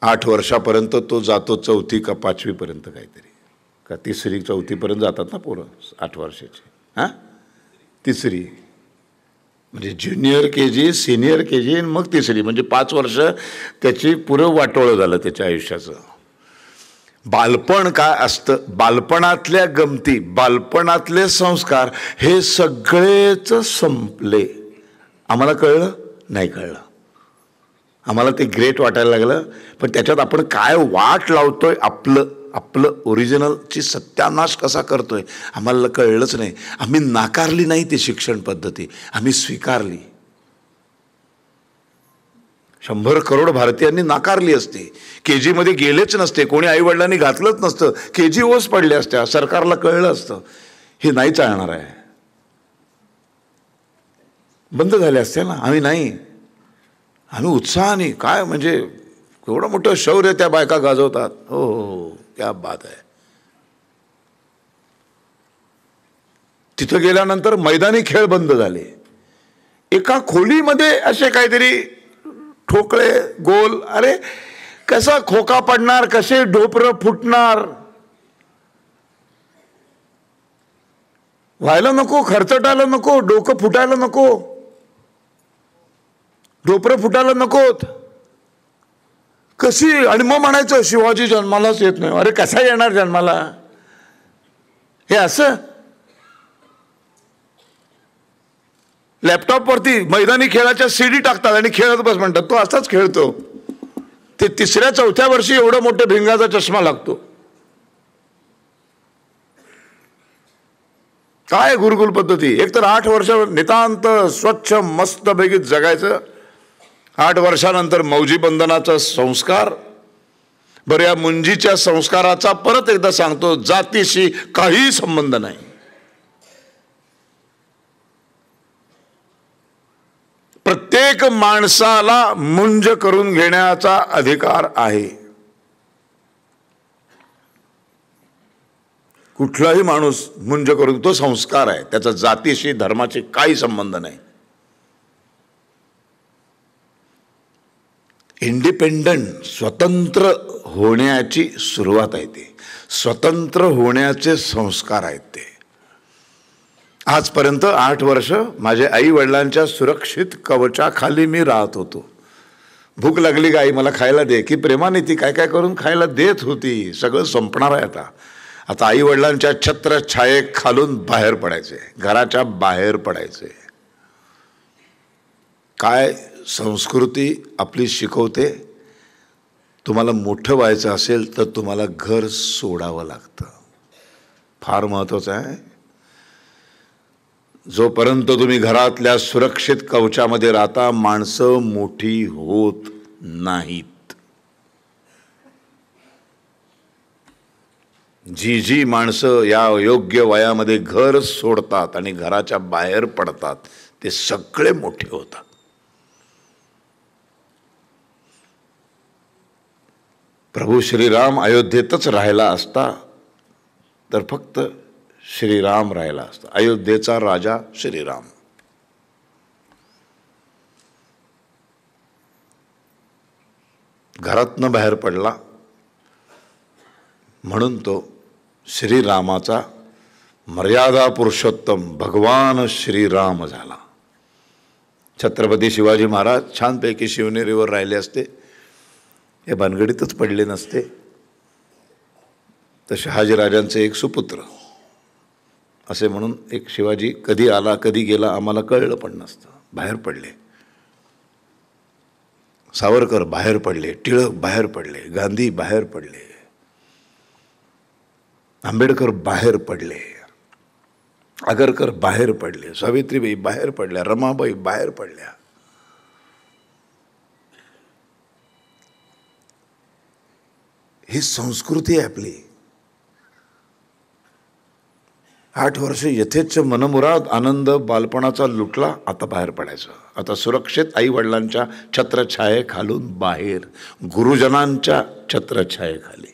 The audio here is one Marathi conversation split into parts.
8 वर्षापर्यंत तो जातो 4थी का 5वी पर्यंत काहीतरी, का 3री 4थी पर्यंत जातात ना पोरं 8 वर्षाची. हां 3री म्हणजे ज्युनियर KG, सिनियर KG आणि मग 3री, म्हणजे 5 वर्ष त्याची पुरं वाटोळं झालं त्याच्या आयुष्याचं. बालपण काय असतं, बालपणातल्या गमती, बालपणातले संस्कार हे सगळेच संपले. आम्हाला कळलं नाही, कळलं आम्हाला ते ग्रेट वाटायला लागलं, पण त्याच्यात आपण काय वाट लावतोय, आपलं ओरिजिनलची सत्यानाश कसा करतोय आम्हाला कळलंच नाही. आम्ही नाकारली नाही ती शिक्षण पद्धती, आम्ही स्वीकारली. 100 करोड भारतीयांनी नाकारली असते, KG मध्ये गेलेच नसते, कोणी आईवडिलांनी घातलंच नसतं, KG ओस पडल्या असत्या, सरकारला कळलं असतं हे नाही चालणार आहे, बंद झाले असते ना. आम्ही नाही, आम्ही उत्साहाने, काय म्हणजे एवढं मोठं शौर्य त्या बायका गाजवतात. हो हो, क्या बात आहे. तिथं गेल्यानंतर मैदानी खेळ बंद झाले. एका खोलीमध्ये असे काहीतरी ठोकळे गोल, अरे कसा खोका पडणार, कसे ढोपर फुटणार, व्हायला नको, खर्चटायला नको, डोकं फुटायला नको, ढोपरं फुटायला नकोत. कशी, आणि मग म्हणायचं शिवाजी जन्मालाच येत नाही. अरे कसा येणार जन्माला, हे असं लॅपटॉपवरती मैदानी खेळाच्या CD टाकतात आणि खेळत बस म्हणतात. तो असाच खेळतो. ते 3ऱ्या 4थ्या वर्षी एवढं मोठं भिंगाचा चष्मा लागतो. काय गुरुकुल पद्धती. एक तर 8 वर्ष नितांत स्वच्छ मस्तपैकी जगायचं, 8 वर्षानंतर मौजी बंधनाचा संस्कार. बरं, या मुंजीच्या संस्काराचा परत एकदा सांगतो, जातीशी काही संबंध नाही. प्रत्येक माणसाला मुंज करून घेण्याचा अधिकार आहे. कुठलाही माणूस मुंज करून, तो संस्कार आहे, त्याचा जातीशी धर्माशी काही संबंध नाही. इंडिपेंडंट, स्वतंत्र होण्याची सुरुवात आहे ते, स्वतंत्र होण्याचे संस्कार आहेत ते. आजपर्यंत 8 वर्ष माझ्या आई वडिलांच्या सुरक्षित कवचाखाली मी राहत होतो. भूक लागली का आई मला खायला दे, की प्रेमाने ती काय काय करून खायला देत होती. सगळं संपणार आहे आता. आता आई वडिलांच्या छत्र छाये खालून बाहेर पडायचे, घराच्या बाहेर पडायचे. काय संस्कृती आपली शिकवते, तुम्हाला मोठं व्हायचं असेल तर तुम्हाला घर सोडावं लागतं. फार महत्त्वाचं आहे. जोपर्यंत तुम्ही घरातल्या सुरक्षित कवचामध्ये राहता, माणसं मोठी होत नाहीत. जी माणसं या योग्य वयामध्ये घर सोडतात आणि घराच्या बाहेर पडतात, ते सगळे मोठे होतात. प्रभू श्रीराम अयोध्येतच राहिला असता तर फक्त श्रीराम राहिला असता. अयोध्येचा राजा श्रीराम. घरातनं बाहेर पडला म्हणून तो श्रीरामाचा मर्यादा पुरुषोत्तम भगवान श्रीराम झाला. छत्रपती शिवाजी महाराज छानपैकी शिवनेरीवर राहिले असते, हे भानगडीतच पडले नसते. तर शहाजीराजांचे एक सुपुत्र असे म्हणून एक शिवाजी कधी आला कधी गेला आम्हाला कळलं पण नसतं. बाहेर पडले. सावरकर बाहेर पडले, टिळक बाहेर पडले, गांधी बाहेर पडले, आंबेडकर बाहेर पडले, आगरकर बाहेर पडले, सावित्रीबाई बाहेर पडल्या, रमाबाई बाहेर पडल्या. ही संस्कृती आहे आपली. 8 वर्ष यथेच्छ मनमुराद आनंद बालपणाचा लुटला, आता बाहेर पडायचं. आता सुरक्षित आई वडिलांच्या छत्रछाये खालून बाहेर, गुरुजनांच्या छत्रछायेखाली.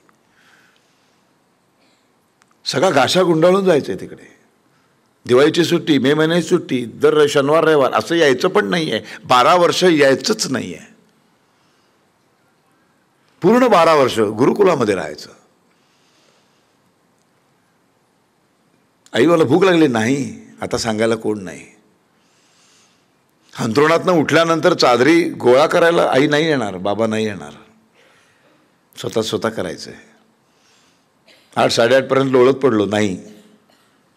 सगळा गाशा गुंडाळून जायचंय तिकडे. दिवाळीची सुट्टी, मे महिन्याची सुट्टी, दर शनिवार रविवार असं यायचं पण नाही आहे. 12 वर्ष यायचंच नाही आहे. पूर्ण 12 वर्ष गुरुकुलामध्ये राहायचं. आई मला भूक लागली नाही, आता सांगायला कोण नाही. अंथरुणातनं उठल्यानंतर चादरी गोळा करायला आई नाही येणार, बाबा नाही येणार, स्वतः करायचंय. 8-8:30 पर्यंत लोळत पडलो, नाही.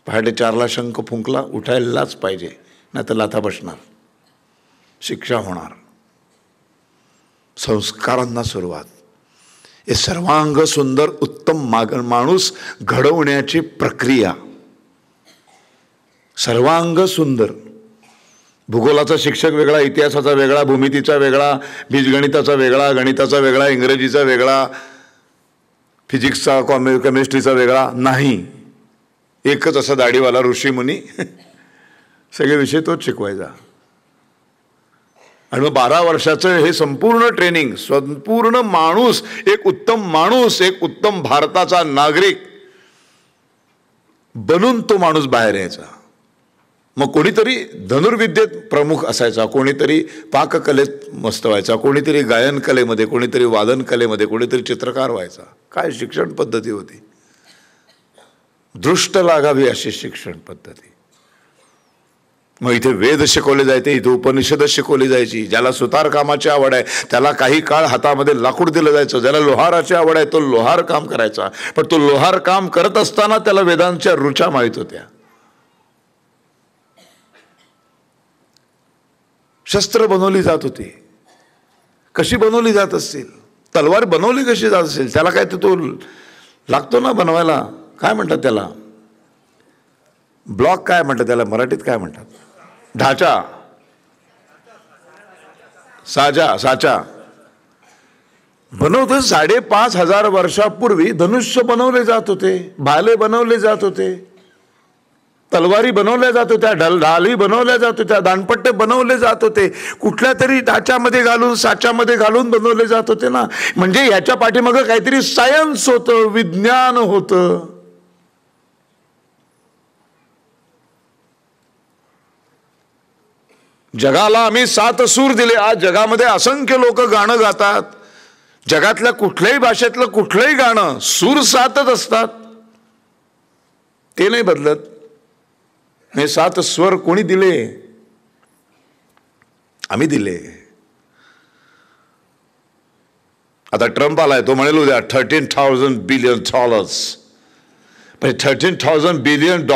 पहाटे 4ला शंख फुंकला, उठायलाच पाहिजे, नाही तर लाथा बसणार, शिक्षा होणार. संस्कारांना सुरुवात. हे सर्वांग सुंदर उत्तम माणूस घडवण्याची प्रक्रिया. सर्वांग सुंदर. भूगोलाचा शिक्षक वेगळा, इतिहासाचा वेगळा, भूमितीचा वेगळा, बीजगणिताचा वेगळा, गणिताचा वेगळा, इंग्रजीचा वेगळा, फिजिक्सचा केमिस्ट्रीचा वेगळा नाही. एकच असा दाढीवाला ऋषीमुनी सगळे विषय तोच शिकवायचा. आणि मग 12 वर्षाचं हे संपूर्ण ट्रेनिंग, संपूर्ण माणूस, एक उत्तम माणूस, एक उत्तम भारताचा नागरिक बनून तो माणूस बाहेर यायचा. मग कोणीतरी धनुर्विद्येत प्रमुख असायचा, कोणीतरी पाककलेत मस्त व्हायचा, कोणीतरी गायन कलेमध्ये, कोणीतरी वादन कलेमध्ये, कोणीतरी चित्रकार व्हायचा. काय शिक्षण पद्धती होती. दृष्ट लागावी अशी शिक्षण पद्धती. मग इथे वेद शिकवले जायचे, इथे उपनिषद शिकवली जायची. ज्याला सुतार कामाची आवड आहे त्याला काही काळ हातामध्ये लाकूड दिलं जायचं. ज्याला लोहाराची आवड आहे तो लोहार काम करायचा. पण तो लोहार काम करत असताना त्याला वेदांच्या रुचा माहित होत्या. शस्त्र बनवली जात होती. कशी बनवली जात असतील, तलवार बनवली कशी जात असेल, त्याला काय तो लागतो ना बनवायला, काय म्हणतात त्याला, ब्लॉक काय म्हणतात त्याला, मराठीत काय म्हणतात, ढाचा, साचा बनवतो. 5,500 वर्षापूर्वी धनुष्य बनवले जात होते, भाले बनवले जात होते, तलवारी बनवल्या जात होत्या, ढाली बनवल्या जात होत्या, दानपट्टे बनवले जात होते, कुठल्या तरी ढाच्यामध्ये घालून, साच्यामध्ये घालून बनवले जात होते ना. म्हणजे याच्या पाठीमागं काहीतरी सायन्स होतं, विज्ञान होतं. जगाला आम्ही 7 सूर दिले. आज जगामध्ये असंख्य लोक गाणं गातात. जगातल्या कुठल्याही भाषेतलं कुठलंही गाणं सूर 7च असतात, ते नाही बदलत. हे 7 स्वर कोणी दिले? आम्ही दिले. आता ट्रम्प आलाय, तो म्हणेल उद्या $13,000 बिलियन. पण $13,000 बिलियन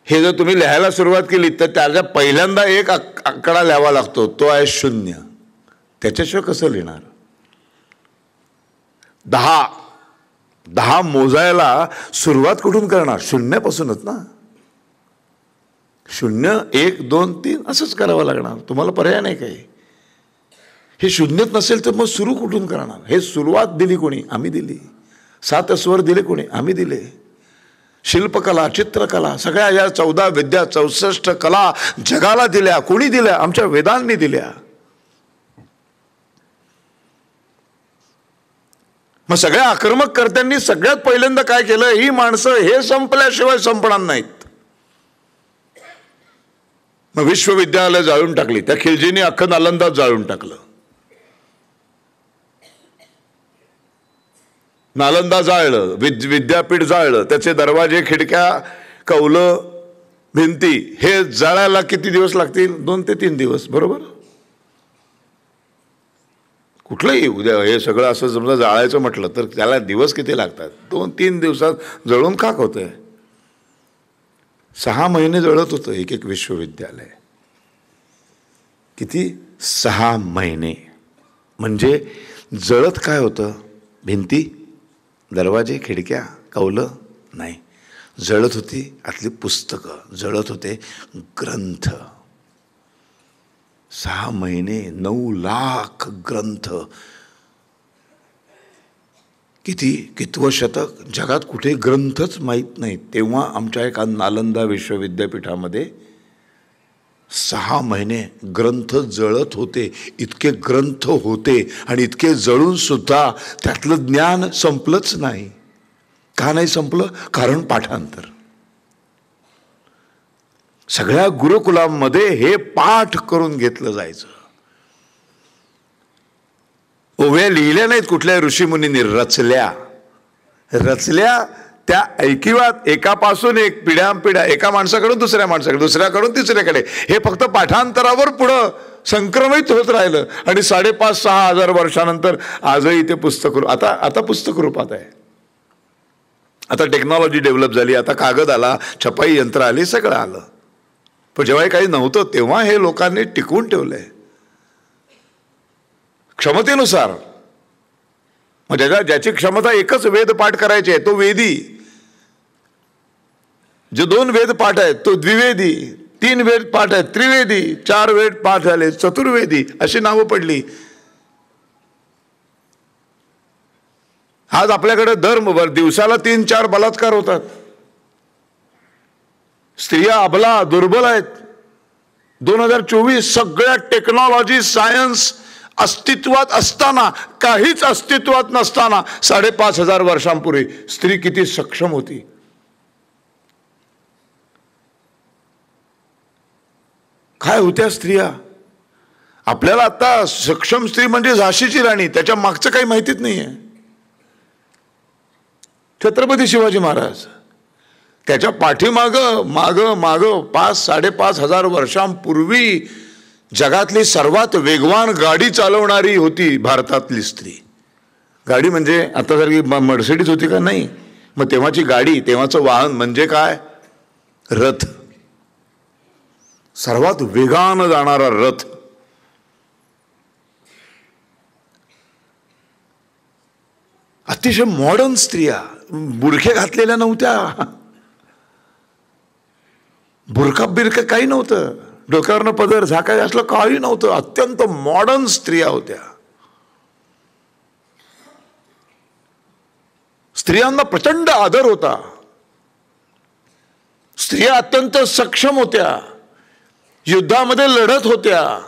हे जर तुम्ही लिहायला सुरुवात केली तर त्याच्या पहिल्यांदा एक आकडा लिहावा लागतो, तो आहे 0. त्याच्याशिवाय कसं लिहिणार? 10 मोजायला सुरुवात कुठून करणार? 0पासूनच ना. 0, 1, 2, 3 असंच करावं लागणार. तुम्हाला पर्याय नाही काही. हे 0च नसेल तर मग सुरू कुठून करणार? हे सुरुवात दिली कोणी? आम्ही दिली. 7 स्वर दिले कोणी? आम्ही दिले. शिल्पकला, चित्रकला, सगळ्या या 14 विद्या, 64 कला जगाला दिल्या. कोणी दिल्या? आमच्या वेदांनी दिल्या. मग सगळ्या आक्रमक कर्त्यांनी सगळ्यात पहिल्यांदा काय केलं? ही माणसं हे संपल्याशिवाय संपणार नाहीत. मग विश्वविद्यालय जाळून टाकली. त्या खिलजीने अख्खं नालंदा जाळून टाकलं. नालंदा जाळलं, विद्यापीठ जाळलं, त्याचे दरवाजे, खिडक्या, कौलं, भिंती हे जाळायला किती दिवस लागतील? 2 ते 3 दिवस, बरोबर. कुठलंही उद्या हे सगळं असं समजा जाळायचं म्हटलं तर त्याला दिवस किती लागतात? 2-3 दिवसात जळून खाक होतंय. 6 महिने जळत होतं एक विश्वविद्यालय. किती? 6 महिने. म्हणजे जळत काय होतं? भिंती, दरवाजे, खिडक्या, कौलं नाही. जळत होती आतली पुस्तकं, जळत होते ग्रंथ. 6 महिने 9 लाख ग्रंथ. कितवं शतक? जगात कुठे ग्रंथच माहीत नाहीत. तेव्हा आमच्या एका नालंदा विश्वविद्यापीठामध्ये 6 महिने ग्रंथ जळत होते. इतके ग्रंथ होते आणि इतके जळून सुद्धा त्यातलं ज्ञान संपलंच नाही. का नाही संपलं? कारण पाठांतर. सगळ्या गुरुकुलांमध्ये हे पाठ करून घेतलं जायचं. ओव्या लिहिल्या नाहीत कुठल्या ऋषीमुनींनी, रचल्या त्या ऐकिवात, एकापासून एक, पिढ्यानपिढ्या, एका माणसाकडून दुसऱ्या माणसाकडे, दुसऱ्याकडून तिसऱ्याकडे, हे फक्त पाठांतरावर पुढं संक्रमित होत राहिलं आणि 5,500-6 हजार वर्षानंतर आजही ते पुस्तक आता पुस्तक रूपात आहे. आता टेक्नॉलॉजी डेव्हलप झाली, आता कागद आला, छपाई यंत्र आली, सगळं आलं. पण जेव्हा काही नव्हतं तेव्हा हे लोकांनी टिकवून ठेवलंय क्षमतेनुसार. मग ज्याची क्षमता एकच वेद पाठ करायची आहे तो वेदी, जे 2 वेद पाठ आहेत तो द्विवेदी, 3 वेद पाठ आहेत त्रिवेदी, 4 वेद पाठ झाले चतुर्वेदी, अशी नावं पडली. आज आपल्याकडे दर दिवसाला 3-4 बलात्कार होतात. स्त्रिया अबला दुर्बल आहेत. 2024 सगळ्या टेक्नॉलॉजी, सायन्स अस्तित्वात असताना, काहीच अस्तित्वात नसताना 5,500 वर्षांपूर्वी स्त्री किती सक्षम होती. काय होत्या स्त्रिया. आपल्याला आता सक्षम स्त्री म्हणजे झाशीची राणी, त्याच्या मागचं काही माहितीच नाहीये. छत्रपती शिवाजी महाराज, त्याच्या पाठीमाग 5,000-5,500 वर्षांपूर्वी जगातली सर्वात वेगवान गाडी चालवणारी होती भारतातली स्त्री. गाडी म्हणजे आता सारखी मर्सिडीज होती का? नाही. मग तेव्हाची गाडी, तेव्हाचं वाहन म्हणजे काय? रथ. सर्वात वेगानं जाणारा रथ. अतिशय मॉडर्न स्त्रिया, बुरखे घातलेल्या नव्हत्या, बुरखा बिरखा काही नव्हतं, डोक्यावरनं पदर झाकाय असलं काही नव्हतं. अत्यंत मॉडर्न स्त्रिया होत्या. स्त्रियांना प्रचंड आदर होता. स्त्रिया अत्यंत सक्षम होत्या. युद्धामध्ये लढत होत्या.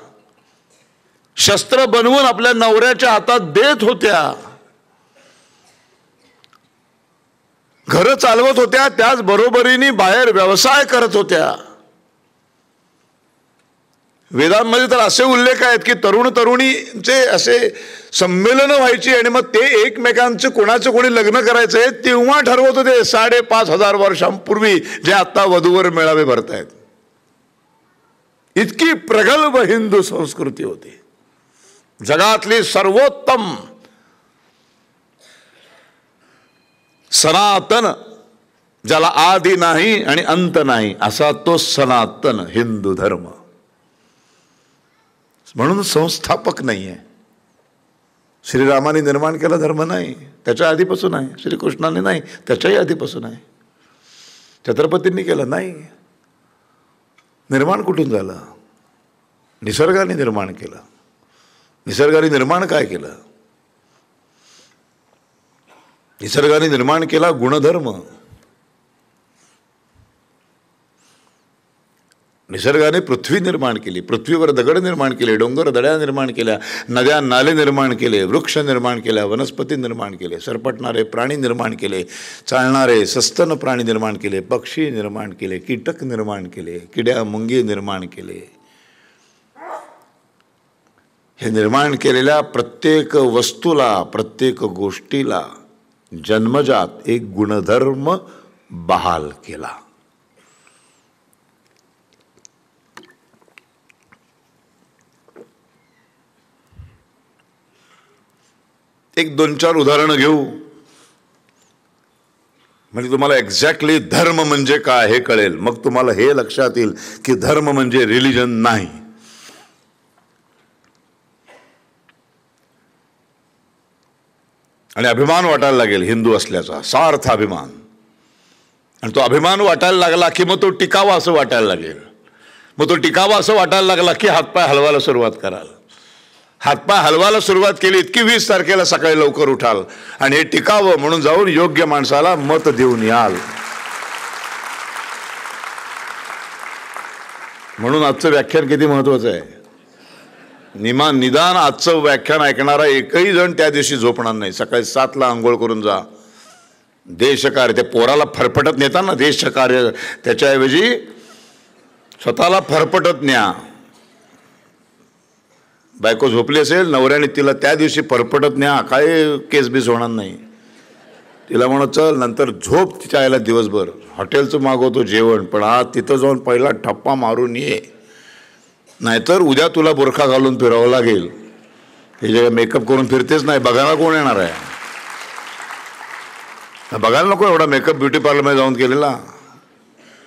शस्त्र बनवून आपल्या नवऱ्याच्या हातात देत होत्या. घर चालवत होत्या, त्याच बरोबरीने बाहेर व्यवसाय करत होत्या. वेदांमध्ये तर असे उल्लेख आहेत की तरुण तरुणीचे असे संमेलन व्हायची आणि मग ते एकमेकांचे कोणाचं कोणी लग्न करायचंय तेव्हा ठरवत होते 5,500 वर्षांपूर्वी, जे आता वधूवर मेळावे भरतायत. इतकी प्रगल्भ हिंदू संस्कृती होती. जगातली सर्वोत्तम सनातन, ज्याला आदी नाही आणि अंत नाही, असा तो सनातन हिंदू धर्म. म्हणून संस्थापक नाहीये. श्रीरामाने निर्माण केला धर्म नाही, त्याच्या आधीपासून आहे. श्रीकृष्णाने नाही, त्याच्याही आधीपासून आहे. छत्रपतींनी केलं नाही. निर्माण कुठून झालं? निसर्गाने निर्माण केलं. निसर्गाने निर्माण काय केलं? निसर्गाने निर्माण केला गुणधर्म. निसर्गाने पृथ्वी निर्माण केली. पृथ्वीवर दगड निर्माण केले, डोंगर दड्या निर्माण केल्या, नद्या नाले निर्माण केले, वृक्ष निर्माण केल्या, वनस्पती निर्माण केले, सरपटणारे प्राणी निर्माण केले, चालणारे सस्तन प्राणी निर्माण केले, पक्षी निर्माण केले, कीटक निर्माण केले, किड्या मुंगी निर्माण केले. हे निर्माण केलेल्या प्रत्येक वस्तूला, प्रत्येक गोष्टीला जन्मजात एक गुणधर्म बहाल केला. एक 2-4 उदाहरणं घेऊ म्हणजे तुम्हाला एक्झॅक्टली धर्म म्हणजे काय हे कळेल. मग तुम्हाला हे लक्षात येईल की धर्म म्हणजे रिलिजन नाही. आणि अभिमान वाटायला लागेल हिंदू असल्याचा, सार्थ अभिमान. आणि तो अभिमान वाटायला लागला की मग तो टिकावा असं वाटायला लागेल. मग तो टिकावा असं वाटायला लागला की हातपाय हलवायला सुरुवात कराल. हातपाय हलवायला सुरुवात केली की 20 तारखेला सकाळी लवकर उठाल आणि हे टिकावं म्हणून जाऊन योग्य माणसाला मत देऊन याल. म्हणून आजचं व्याख्यान किती महत्वाचं आहे. निदान आजचं व्याख्यान ऐकणारा एकही जण त्या दिवशी झोपणार नाही. सकाळी 7ला आंघोळ करून जा. देशकार्य, ते पोराला फरफटत नेतात ना देशकार्य, त्याच्याऐवजी स्वतःला फरफटत न्या. बायको झोपली असेल, नवऱ्याने तिला त्या दिवशी फरफटत न्या, काय केस बीस होणार नाही. तिला म्हणत चल नंतर झोप तिच्या आईला दिवसभर. हॉटेलचं मागवतो जेवण, पण आज तिथं जाऊन पहिला ठप्पा मारून ये, नाहीतर उद्या तुला बुरखा घालून फिरावं लागेल. हे जे मेकअप करून फिरतेच नाही, बघायला कोण येणार आहे? बघायला नको एवढा मेकअप ब्युटी पार्लरमध्ये जाऊन केलेला.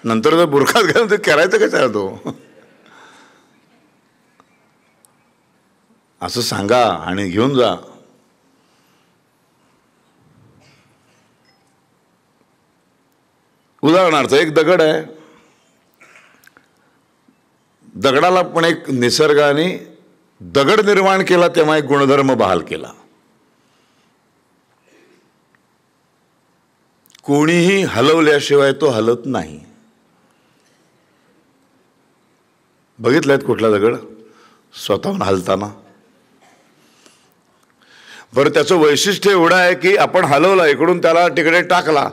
नंतर जर बुरखात घालून तर करायचं कशाला तो? असं सांगा आणि घेऊन जा. उदाहरणार्थ एक दगड आहे, दगडाला पण एक निसर्गाने दगड निर्माण केला तेव्हा एक गुणधर्म बहाल केला. कोणीही हलवल्याशिवाय तो हलत नाही. बघितलंय कुठला दगड स्वतःहून हलताना? बरं, त्याचं वैशिष्ट्य एवढं आहे की आपण हलवला, इकडून त्याला तिकडे टाकला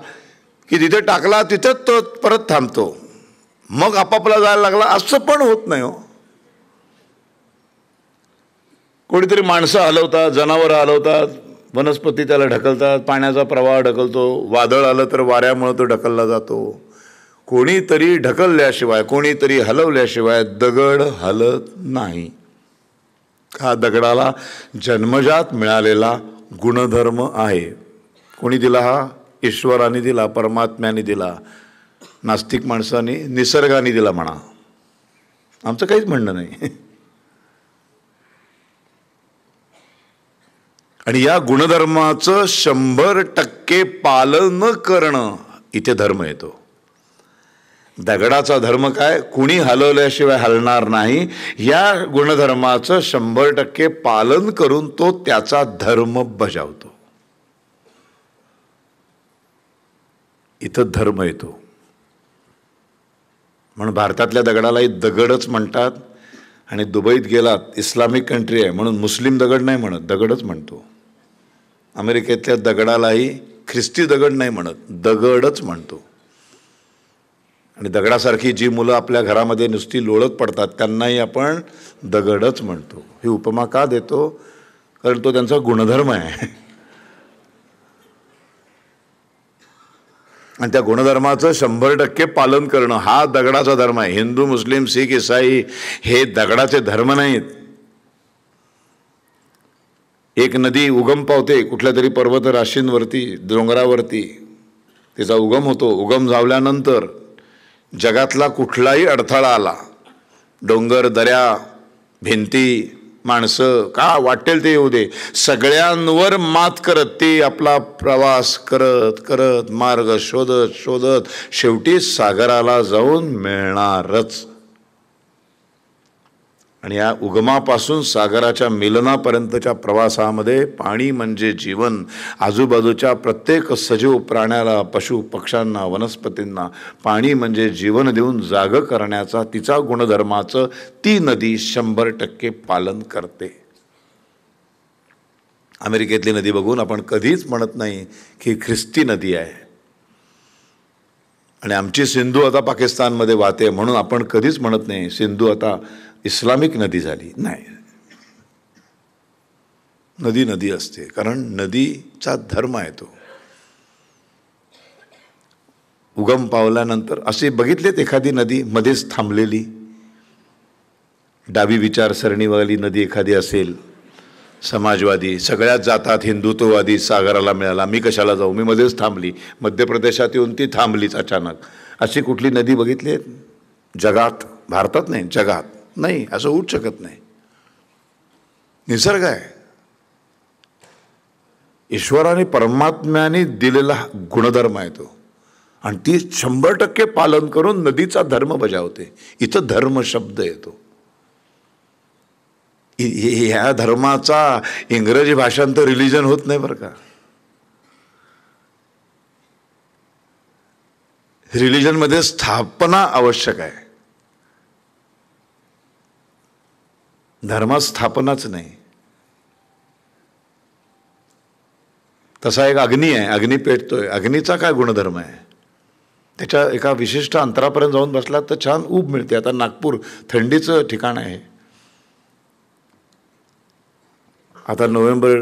की जिथे टाकला तिथेच तो परत थांबतो, मग आपापला जायला लागला. असं पण होत नाही हो. कोणीतरी माणसं हलवतात, जनावरं हलवतात, वनस्पती त्याला ढकलतात, पाण्याचा प्रवाह ढकलतो, वादळ आलं तर वाऱ्यामुळे तो ढकलला जातो. कोणीतरी ढकलल्याशिवाय, कोणीतरी हलवल्याशिवाय दगड हलत नाही. हा दगडाला जन्मजात मिळालेला गुणधर्म आहे. कोणी दिला? हा ईश्वराने दिला, परमात्म्याने दिला, नास्तिक माणसाने निसर्गाने दिला म्हणा. आमचं काहीच म्हणणं नाही. आणि या गुणधर्माचं 100% पालन करणं इथे धर्म येतो. दगडाचा धर्म काय? कुणी हलवल्याशिवाय हलणार नाही. या गुणधर्माचं 100% पालन करून तो त्याचा धर्म बजावतो. इथं धर्म येतो. म्हणून भारतातल्या दगडालाही दगडच म्हणतात. आणि दुबईत गेलात, इस्लामिक कंट्री आहे म्हणून मुस्लिम दगड नाही म्हणत, दगडच म्हणतो. अमेरिकेतल्या दगडालाही ख्रिस्ती दगड नाही म्हणत, दगडच म्हणतो. आणि दगडासारखी जी मुलं आपल्या घरामध्ये नुसती लोळत पडतात त्यांनाही आपण दगडच म्हणतो. ही उपमा का देतो? कारण तो त्यांचा गुणधर्म आहे. आणि त्या गुणधर्माचं 100% पालन करणं हा दगडाचा धर्म आहे. हिंदू, मुस्लिम, शीख, ईसाई हे दगडाचे धर्म नाहीत. एक नदी उगम पावते कुठल्या तरी पर्वत राशींवरती, डोंगरावरती तिचा उगम होतो. उगम झाल्यानंतर जगातला कुठलाही अडथळा आला, डोंगर, दऱ्या, भिंती, माणसं, का वाटेल ते येऊ दे, सगळ्यांवर मात करत ती आपला प्रवास करत करत, मार्ग शोधत शोधत शेवटी सागराला जाऊन मिळणारच. आणि या उगमापासून सागराच्या मिलनापर्यंतच्या प्रवासामध्ये पाणी म्हणजे जीवन. आजूबाजूच्या प्रत्येक सजीव प्राण्याला, पशु पक्ष्यांना, वनस्पतींना पाणी म्हणजे जीवन देऊन जागं करण्याचा तिचा गुणधर्माचं ती नदी 100% पालन करते. अमेरिकेतली नदी बघून आपण कधीच म्हणत नाही की ख्रिस्ती नदी आहे. आणि आमची सिंधू आता पाकिस्तानमध्ये वाहते म्हणून आपण कधीच म्हणत नाही सिंधू आता इस्लामिक नदी झाली. नाही, नदी नदी असते, कारण नदीचा धर्म आहे तो. उगम पावल्यानंतर असे बघितलेत एखादी नदी मध्येच थांबलेली, डावी विचारसरणीवाली नदी एखादी असेल, समाजवादी, सगळ्यात जातात, हिंदुत्ववादी, सागराला मिळाला, मी कशाला जाऊ, मी मध्येच थांबली, मध्य प्रदेशात येऊन ती थांबलीच अचानक. अशी कुठली नदी बघितली जगात? भारतात नाही, जगात नाही. असं होऊच शकत नाही. निसर्ग आहे, ईश्वराने परमात्म्याने दिलेला गुणधर्म आहे तो. आणि ती 100% पालन करून नदीचा धर्म बजावते. इथं धर्म शब्द येतो. ह्या धर्माचा इंग्रजी भाषांतर रिलिजन होत नाही बरं का. रिलिजनमध्ये स्थापना आवश्यक आहे, धर्मात स्थापनाच नाही. तसा एक अग्नी आहे, अग्नी पेटतोय, अग्नीचा काय गुणधर्म आहे? त्याच्या एका विशिष्ट अंतरापर्यंत जाऊन बसला तर छान ऊब मिळते. आता नागपूर थंडीचं ठिकाण आहे, आता नोव्हेंबर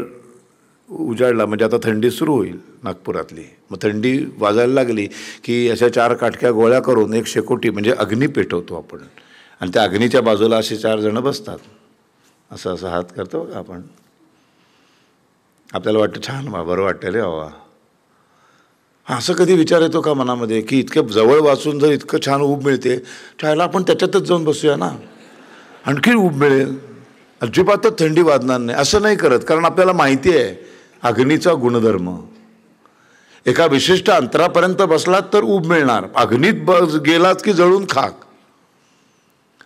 उजाडला म्हणजे आता थंडी सुरू होईल नागपुरातली. मग थंडी वाजायला लागली की अशा 4 काटक्या गोळ्या करून एक शेकोटी म्हणजे अग्नी पेटवतो आपण, आणि त्या अग्नीच्या बाजूला असे 4 जण बसतात, असं असं हात करतो का आपण. आपल्याला वाटतं छान बरं वाटतं रे बाबा. असं कधी विचार येतो का मनामध्ये की इतकं जवळ वाचून जर इतकं छान ऊब मिळते त्याला आपण त्याच्यातच जाऊन बसूया ना, आणखी ऊब मिळेल, अजिबातच थंडी वाजणार नाही. असं नाही करत, कारण आपल्याला माहिती आहे अग्नीचा गुणधर्म. एका विशिष्ट अंतरापर्यंत बसलात तर ऊब मिळणार, अग्नीत गेलात की जळून खाक.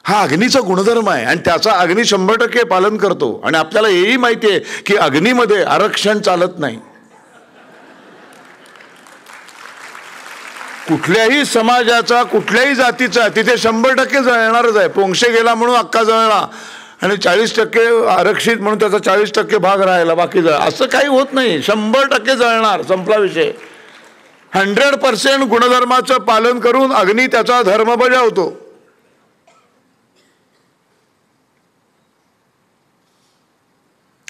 हा अग्नीचा गुणधर्म आहे आणि त्याचा अग्नी 100% पालन करतो. आणि आपल्याला हेही माहिती आहे की अग्नीमध्ये आरक्षण चालत नाही. कुठल्याही समाजाचा कुठल्याही जातीचा तिथे 100% जळणारच आहे. पोंक्षे गेला म्हणून अक्का जळला आणि 40% आरक्षित म्हणून त्याचा 40% भाग राहिला, बाकी जळ, असं काही होत नाही. 100% जळणार, संपला विषय. 100% गुणधर्माचं पालन करून अग्नी त्याचा धर्म बजावतो.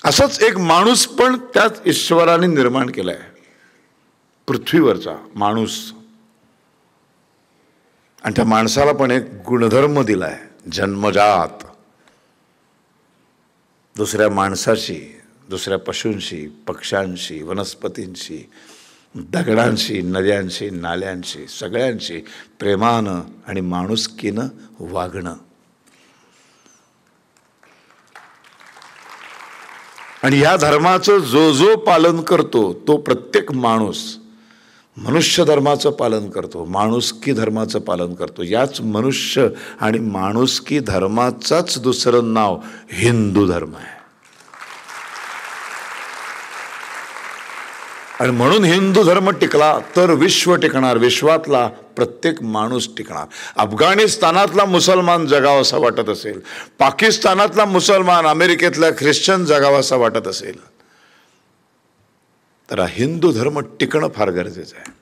असंच एक माणूस पण त्याच ईश्वराने निर्माण केलाय, पृथ्वीवरचा माणूस. आणि त्या माणसाला पण एक गुणधर्म दिलाय जन्मजात. दुसऱ्या माणसाशी, दुसऱ्या पशूंशी, पक्ष्यांशी, वनस्पतींशी, दगडांशी, नद्यांशी, नाल्यांशी, सगळ्यांशी प्रेमानं आणि माणुसकीनं वागणं. आणि या धर्माचं जो जो पालन करतो तो प्रत्येक माणूस मनुष्य धर्माचं पालन करतो, माणुसकी धर्माचं पालन करतो. याच मनुष्य आणि माणुसकी धर्माचाच दुसरं नाव हिंदू धर्म आहे. आणि म्हणून हिंदू धर्म टिकला तर विश्व टिकणार, विश्वातला प्रत्येक माणूस टिकणार. अफगाणिस्तानातला मुसलमान जगावासा वाटत असेल, पाकिस्तानातला मुसलमान, अमेरिकेतला ख्रिश्चन जगावासा वाटत असेल, तर हिंदू धर्म टिकणं फार गरजेचं आहे.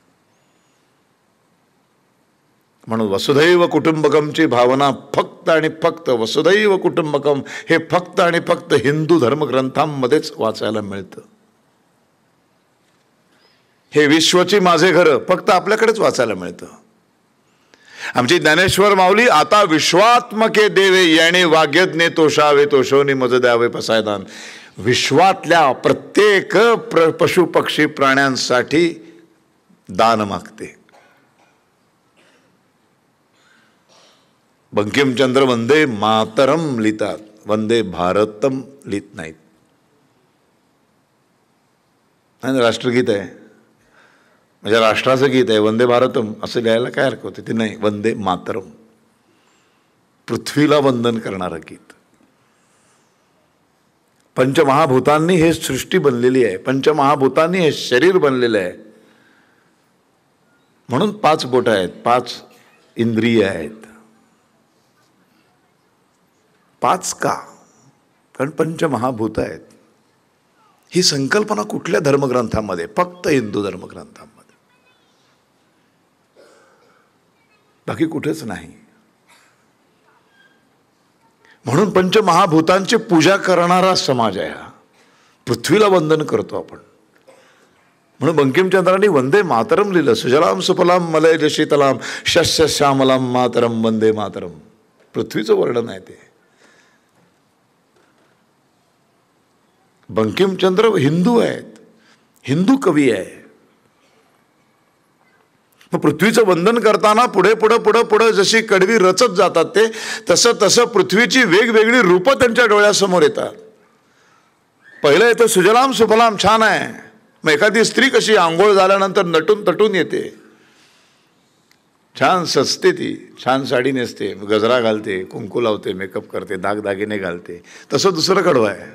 म्हणून वसुधैव कुटुंबकमची भावना फक्त आणि फक्त, वसुधैव कुटुंबकम हे फक्त आणि फक्त हिंदू धर्मग्रंथांमध्येच वाचायला मिळतं. हे विश्वची माझे घर फक्त आपल्याकडेच वाचायला मिळतं. आमची ज्ञानेश्वर माऊली, आता विश्वात्मके देवे येणे वाग्यज्ञे तोषावे तोषोनी मज द्यावे पसायदान. विश्वातल्या प्रत्येक पशु पक्षी प्राण्यांसाठी दान मागते. बंकिमचंद्र वंदे मातरम लिहितात, वंदे भारतम लिहित नाहीत. आणि राष्ट्रगीत आहे, म्हणजे राष्ट्राचं गीत आहे, वंदे भारतम असं लिहायला काय हरकत होते? ते नाही, वंदे मातरम, पृथ्वीला वंदन करणारं गीत. पंचमहाभूतांनी हे सृष्टी बनलेली आहे, पंचमहाभूतांनी हे शरीर बनलेलं आहे. म्हणून 5 बोटं आहेत, 5 इंद्रिय आहेत. 5 का? कारण पंचमहाभूत आहेत. ही संकल्पना कुठल्या धर्मग्रंथामध्ये? फक्त हिंदू धर्मग्रंथामध्ये, बाकी कुठेच नाही. म्हणून पंचमहाभूतांची पूजा करणारा समाज आहे हा. पृथ्वीला वंदन करतो आपण. म्हणून बंकिमचंद्रांनी वंदे मातरम लिहिलं. सुजलाम सुफलाम मलयज शीतलाम शस्य श्यामलाम मातरम वंदे मातरम. पृथ्वीचं वर्णन आहे ते. बंकिमचंद्र हिंदू आहेत, हिंदू कवी आहे. पृथ्वीचं वंदन करताना पुढे पुढे पुढे पुढे जशी कडवी रचत जातात ते, तसं तसं पृथ्वीची वेगवेगळी रूपं त्यांच्या डोळ्यासमोर येतात. पहिलं येतं सुजलाम सुफलाम, छान आहे. मग एखादी स्त्री कशी आंघोळ झाल्यानंतर नटून तटून येते, छान सजते, ती छान साडी नेसते, गजरा घालते, कुंकू लावते, मेकअप करते, दागदागिने घालते. तसं दुसरं कडवं आहे.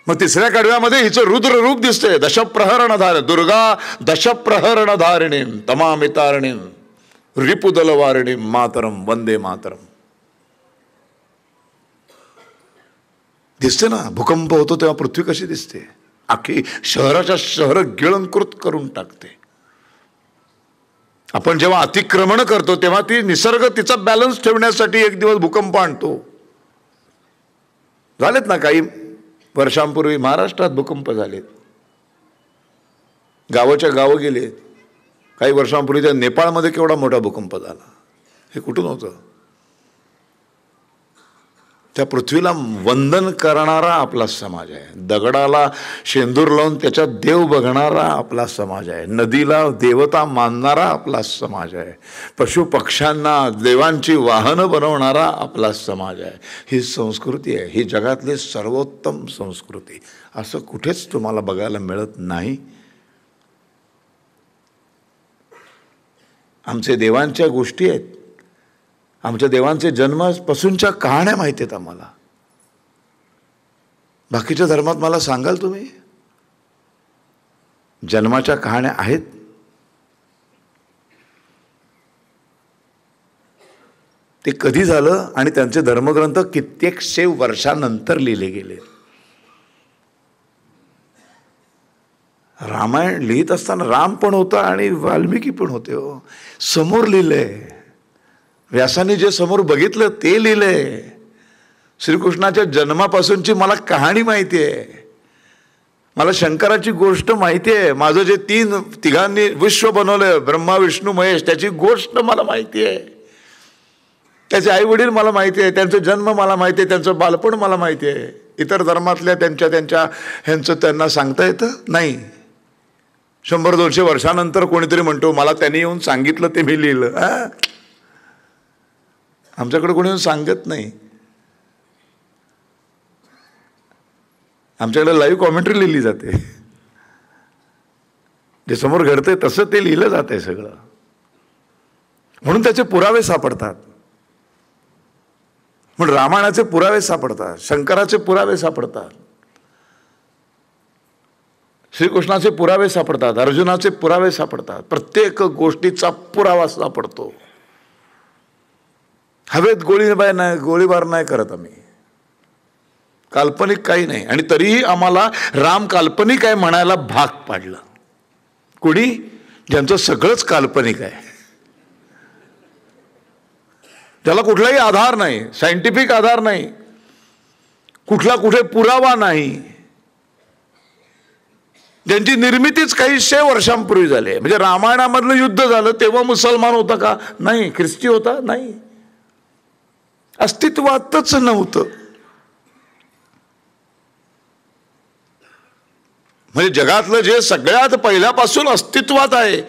मग तिसऱ्या कडव्यामध्ये हिचं रुद्र रूप दिसते. दशप्रहरण धार, दुर्गा दशप्रहरण धारिणी तमामितारिणी रिपुदलवारिणी मातरम वंदे मातरम. दिसते ना, भूकंप होतो तेव्हा पृथ्वी कशी दिसते, अख्खी शहराच्या शहर गिळंकृत करून टाकते. आपण जेव्हा अतिक्रमण करतो तेव्हा ती निसर्ग तिचा बॅलन्स ठेवण्यासाठी एक दिवस भूकंप आणतो. झालेत ना काही वर्षांपूर्वी महाराष्ट्रात भूकंप झालेत, गावाच्या गावं गेले. काही वर्षांपूर्वी त्या नेपाळमध्ये केवढा मोठा भूकंप झाला, हे कुठून होतं? त्या पृथ्वीला वंदन करणारा आपला समाज आहे, दगडाला शेंदूर लावून त्याच्यात देव बघणारा आपला समाज आहे, नदीला देवता मानणारा आपला समाज आहे, पशु पक्ष्यांना देवांची वाहनं बनवणारा आपला समाज आहे. ही संस्कृती आहे, ही जगातली सर्वोत्तम संस्कृती. असं कुठेच तुम्हाला बघायला मिळत नाही. आमचे देवांच्या गोष्टी आहेत, आमच्या देवांचे जन्मापासूनच्या कहाण्या माहिती आहेत आम्हाला. बाकीच्या धर्मात मला सांगाल तुम्ही जन्माच्या कहाण्या आहेत? ते कधी झालं आणि त्यांचे धर्मग्रंथ कित्येकशे वर्षानंतर लिहिले गेले. रामायण लिहित असताना राम पण होता आणि वाल्मिकी पण होते. हो, समोर लिहिलंय. व्यासाने जे समोर बघितलं ते लिहिलंय. श्रीकृष्णाच्या जन्मापासूनची मला कहाणी माहिती आहे, मला शंकराची गोष्ट माहिती आहे, माझं जे तिघांनी विश्व बनवलं ब्रह्मा विष्णू महेश त्याची गोष्ट मला माहिती आहे, त्याचे आई वडील मला माहिती आहे, त्यांचा जन्म मला माहिती आहे, त्यांचं बालपण मला माहिती आहे. इतर धर्मातल्या त्यांच्या ह्यांचं त्यांना सांगता येतं नाही. 100-200 वर्षानंतर कोणीतरी म्हणतो मला त्यांनी येऊन सांगितलं ते मी लिहिलं. आमच्याकडे कोणी येऊन सांगत नाही. आमच्याकडे लाईव्ह कॉमेंट्री लिहिली जाते, जे समोर घडतंय तसं ते लिहिलं जातंय सगळं. म्हणून त्याचे पुरावे सापडतात. म्हणून रामायणाचे पुरावे सापडतात, शंकराचे पुरावे सापडतात, श्रीकृष्णाचे पुरावे सापडतात, अर्जुनाचे पुरावे सापडतात. प्रत्येक गोष्टीचा पुरावा सापडतो. हवेत गोळीबार नाही करत आम्ही, काल्पनिक काही नाही. आणि तरीही आम्हाला राम काल्पनिक आहे म्हणायला भाग पाडलं. कुणी? ज्यांचं सगळंच काल्पनिक आहे, त्याला कुठलाही आधार नाही, सायंटिफिक आधार नाही, कुठला कुठे पुरावा नाही, ज्यांची निर्मितीच काही 100 वर्षांपूर्वी झाली. म्हणजे रामायणामधलं युद्ध झालं तेव्हा मुसलमान होता का? नाही. ख्रिस्ती होता? नाही. अस्तित्वातच नव्हतं. म्हणजे जगातलं जे सगळ्यात पहिल्यापासून अस्तित्वात आहे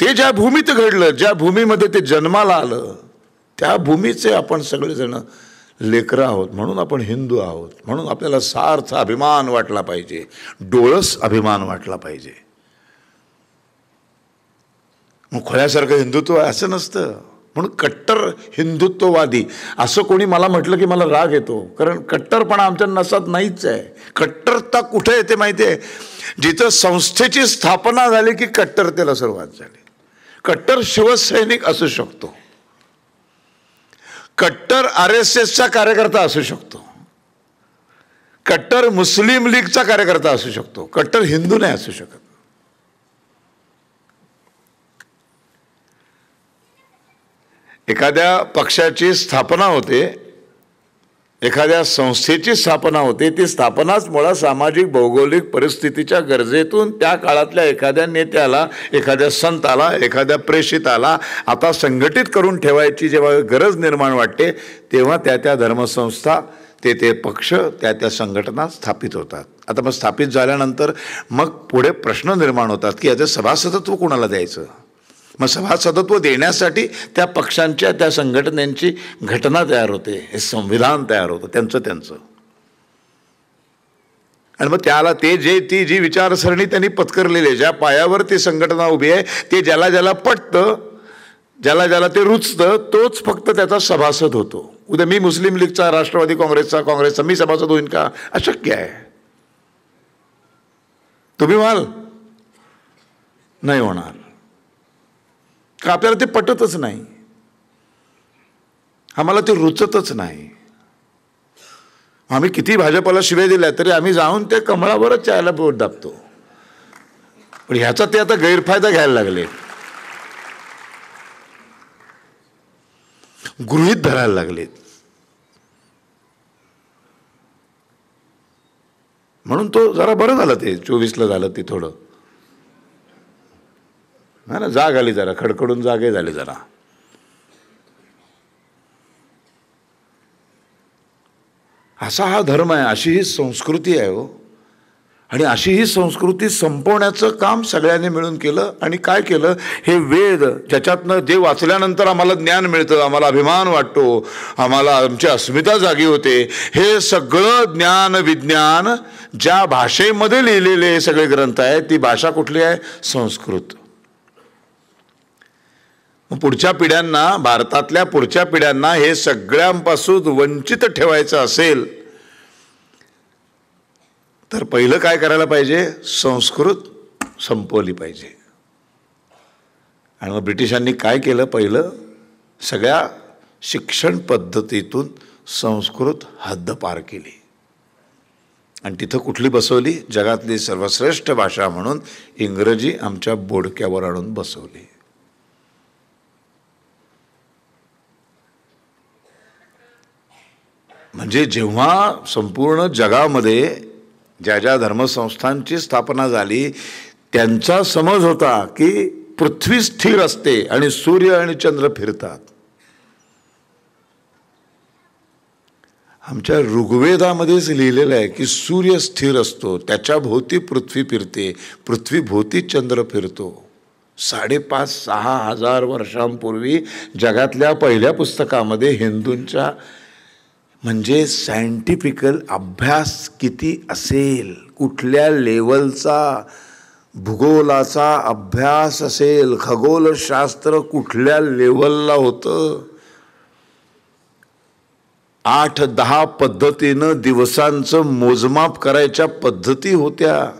ते ज्या भूमीत घडलं, ज्या भूमीमध्ये ते जन्माला आलं, त्या भूमीचे आपण सगळेजण लेकरं आहोत. म्हणून आपण हिंदू आहोत. म्हणून आपल्याला सार्थ अभिमान वाटला पाहिजे, डोळस अभिमान वाटला पाहिजे. मग खोळ्यासारखं हिंदुत्व आहे असं नसतं. म्हणून कट्टर हिंदुत्ववादी असं कोणी मला म्हटलं की मला राग येतो, कारण कट्टरपणा आमच्या नसात नाहीच आहे. कट्टरता कुठे येते माहिती आहे? जिथं संस्थेची स्थापना झाली की कट्टरतेला सुरुवात झाली. कट्टर शिवसैनिक असू शकतो, कट्टर RSSचा कार्यकर्ता असू शकतो, कट्टर मुस्लिम लीगचा कार्यकर्ता असू शकतो, कट्टर हिंदू नाही असू शकत. एखाद्या पक्षाची स्थापना होते, एखाद्या संस्थेची स्थापना होते. ती स्थापनाच मुळात सामाजिक भौगोलिक परिस्थितीच्या गरजेतून त्या काळातल्या एखाद्या नेत्याला, एखाद्या संताला, एखाद्या प्रेषिताला आता संघटित करून ठेवायची जेव्हा गरज निर्माण वाटते तेव्हा त्या धर्मसंस्था, ते पक्ष, त्या संघटना स्थापित होतात. आता मग स्थापित झाल्यानंतर मग पुढे प्रश्न निर्माण होतात की याचं सभासदत्व कोणाला द्यायचं. मग सभासदत्व देण्यासाठी त्या पक्षांच्या, त्या संघटनांची घटना तयार होते, हे संविधान तयार होतं त्यांचं. आणि मग त्याला ती जी विचारसरणी त्यांनी पत्करलेली आहे, ज्या पायावर ती संघटना उभी आहे, ते ज्याला पटतं, ज्याला ते रुचतं तोच फक्त त्याचा सभासद होतो. उद्या मी मुस्लिम लीगचा, राष्ट्रवादी काँग्रेसचा मी सभासद होईन का? अशक्य आहे. तुम्ही व्हाल? नाही होणार, का आपल्याला ते पटतच नाही, आम्हाला ते रुचतच नाही. आम्ही किती भाजपला शिव्या दिल्या तरी आम्ही जाऊन ते कमळावरच चायला बोट दाबतो. पण ह्याचा ते आता गैरफायदा घ्यायला लागले, गृहीत धरायला लागलेत. म्हणून तो जरा बरं झालं ते 24ला झालं ते थोडं ना, जाग आली जरा, खडखडून जागे झाले जरा. असा हा धर्म आहे, अशी ही संस्कृती आहे हो. आणि अशी ही संस्कृती संपवण्याचं काम सगळ्यांनी मिळून केलं. आणि काय केलं, हे वेद ज्याच्यातनं जे वाचल्यानंतर आम्हाला ज्ञान मिळतं, आम्हाला अभिमान वाटतो, आम्हाला आमची अस्मिता जागी होते, हे सगळं ज्ञान विज्ञान ज्या भाषेमध्ये लिहिलेले सगळे ग्रंथ आहेत, ती भाषा कुठली आहे, संस्कृत. पुढच्या पिढ्यांना, भारतातल्या पुढच्या पिढ्यांना हे सगळ्यांपासून वंचित ठेवायचं असेल तर पहिलं काय करायला पाहिजे, संस्कृत संपवली पाहिजे. आणि मग ब्रिटिशांनी काय केलं, पहिलं सगळ्या शिक्षण पद्धतीतून संस्कृत हद्दपार केली आणि तिथं कुठली बसवली, जगातली सर्वश्रेष्ठ भाषा म्हणून इंग्रजी आमच्या बोडक्यावर आणून बसवली. म्हणजे जेव्हा संपूर्ण जगामध्ये ज्या ज्या धर्मसंस्थांची स्थापना झाली, त्यांचा समज होता की पृथ्वी स्थिर असते आणि सूर्य आणि चंद्र फिरतात. आमच्या ऋग्वेदामध्येच लिहिलेलं आहे की सूर्य स्थिर असतो, त्याच्या भोवती पृथ्वी फिरते, पृथ्वी भोवती चंद्र फिरतो. 5,500-6 हजार वर्षांपूर्वी जगातल्या पहिल्या पुस्तकामध्ये हिंदूंच्या म्हणजे सायंटिफिकल अभ्यास किती असेल, कुठल्या लेवलचा भूगोलाचा अभ्यास असेल, खगोलशास्त्र कुठल्या लेवलला होतं. 8-10 पद्धतीनं दिवसांचं मोजमाप करायच्या पद्धती होत्या.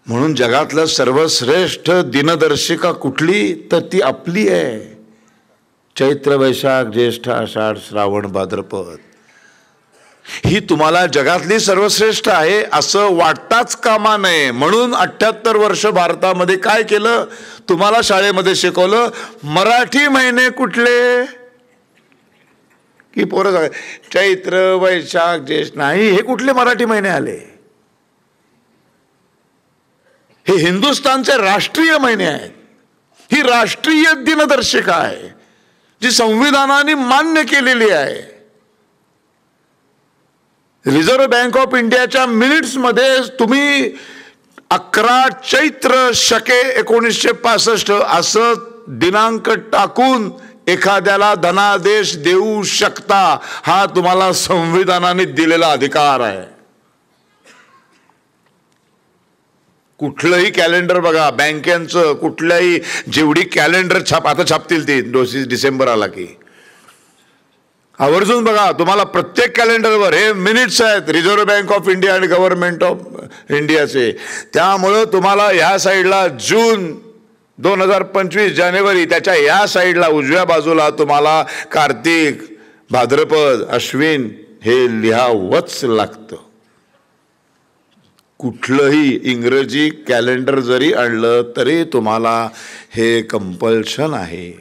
म्हणून जगातलं सर्वश्रेष्ठ दिनदर्शिका कुठली, तर ती आपली आहे. चैत्र वैशाख ज्येष्ठ आषाढ श्रावण भाद्रपद ही तुम्हाला जगातली सर्वश्रेष्ठ आहे असं वाटताच कामा नये. म्हणून 78 वर्ष भारतामध्ये काय केलं, तुम्हाला शाळेमध्ये शिकवलं मराठी महिने कुठले, की पोरं चैत्र वैशाख ज्येष्ठ, नाही, हे कुठले मराठी महिने आले, हे हिंदुस्थानचे राष्ट्रीय महिने आहेत. ही राष्ट्रीय दिनदर्शिका आहे जी संविधानाने मान्य केलेली आहे. रिझर्व्ह बँक ऑफ इंडियाच्या मिनिट्समध्ये तुम्ही 11 चैत्र शके 1965 असं दिनांक टाकून एखाद्याला धनादेश देऊ शकता. हा तुम्हाला संविधानाने दिलेला अधिकार आहे. कुठलंही कॅलेंडर बघा, बँकेचं कुठल्याही, जेवढी कॅलेंडर आता छापतील ती डिसेंबर आला की आवर्जून बघा, तुम्हाला प्रत्येक कॅलेंडरवर हे मिनिट्स आहेत रिझर्व्ह बँक ऑफ इंडिया आणि गव्हर्नमेंट ऑफ इंडियाचे. त्यामुळं तुम्हाला ह्या साईडला जून 2025 जानेवारी, त्याच्या या साईडला उजव्या बाजूला तुम्हाला कार्तिक, भाद्रपद, अश्विन हे लिहावंच लागतं. कुठलंही इंग्रजी कॅलेंडर जरी आणलं तरी तुम्हाला हे कंपल्शन आहे.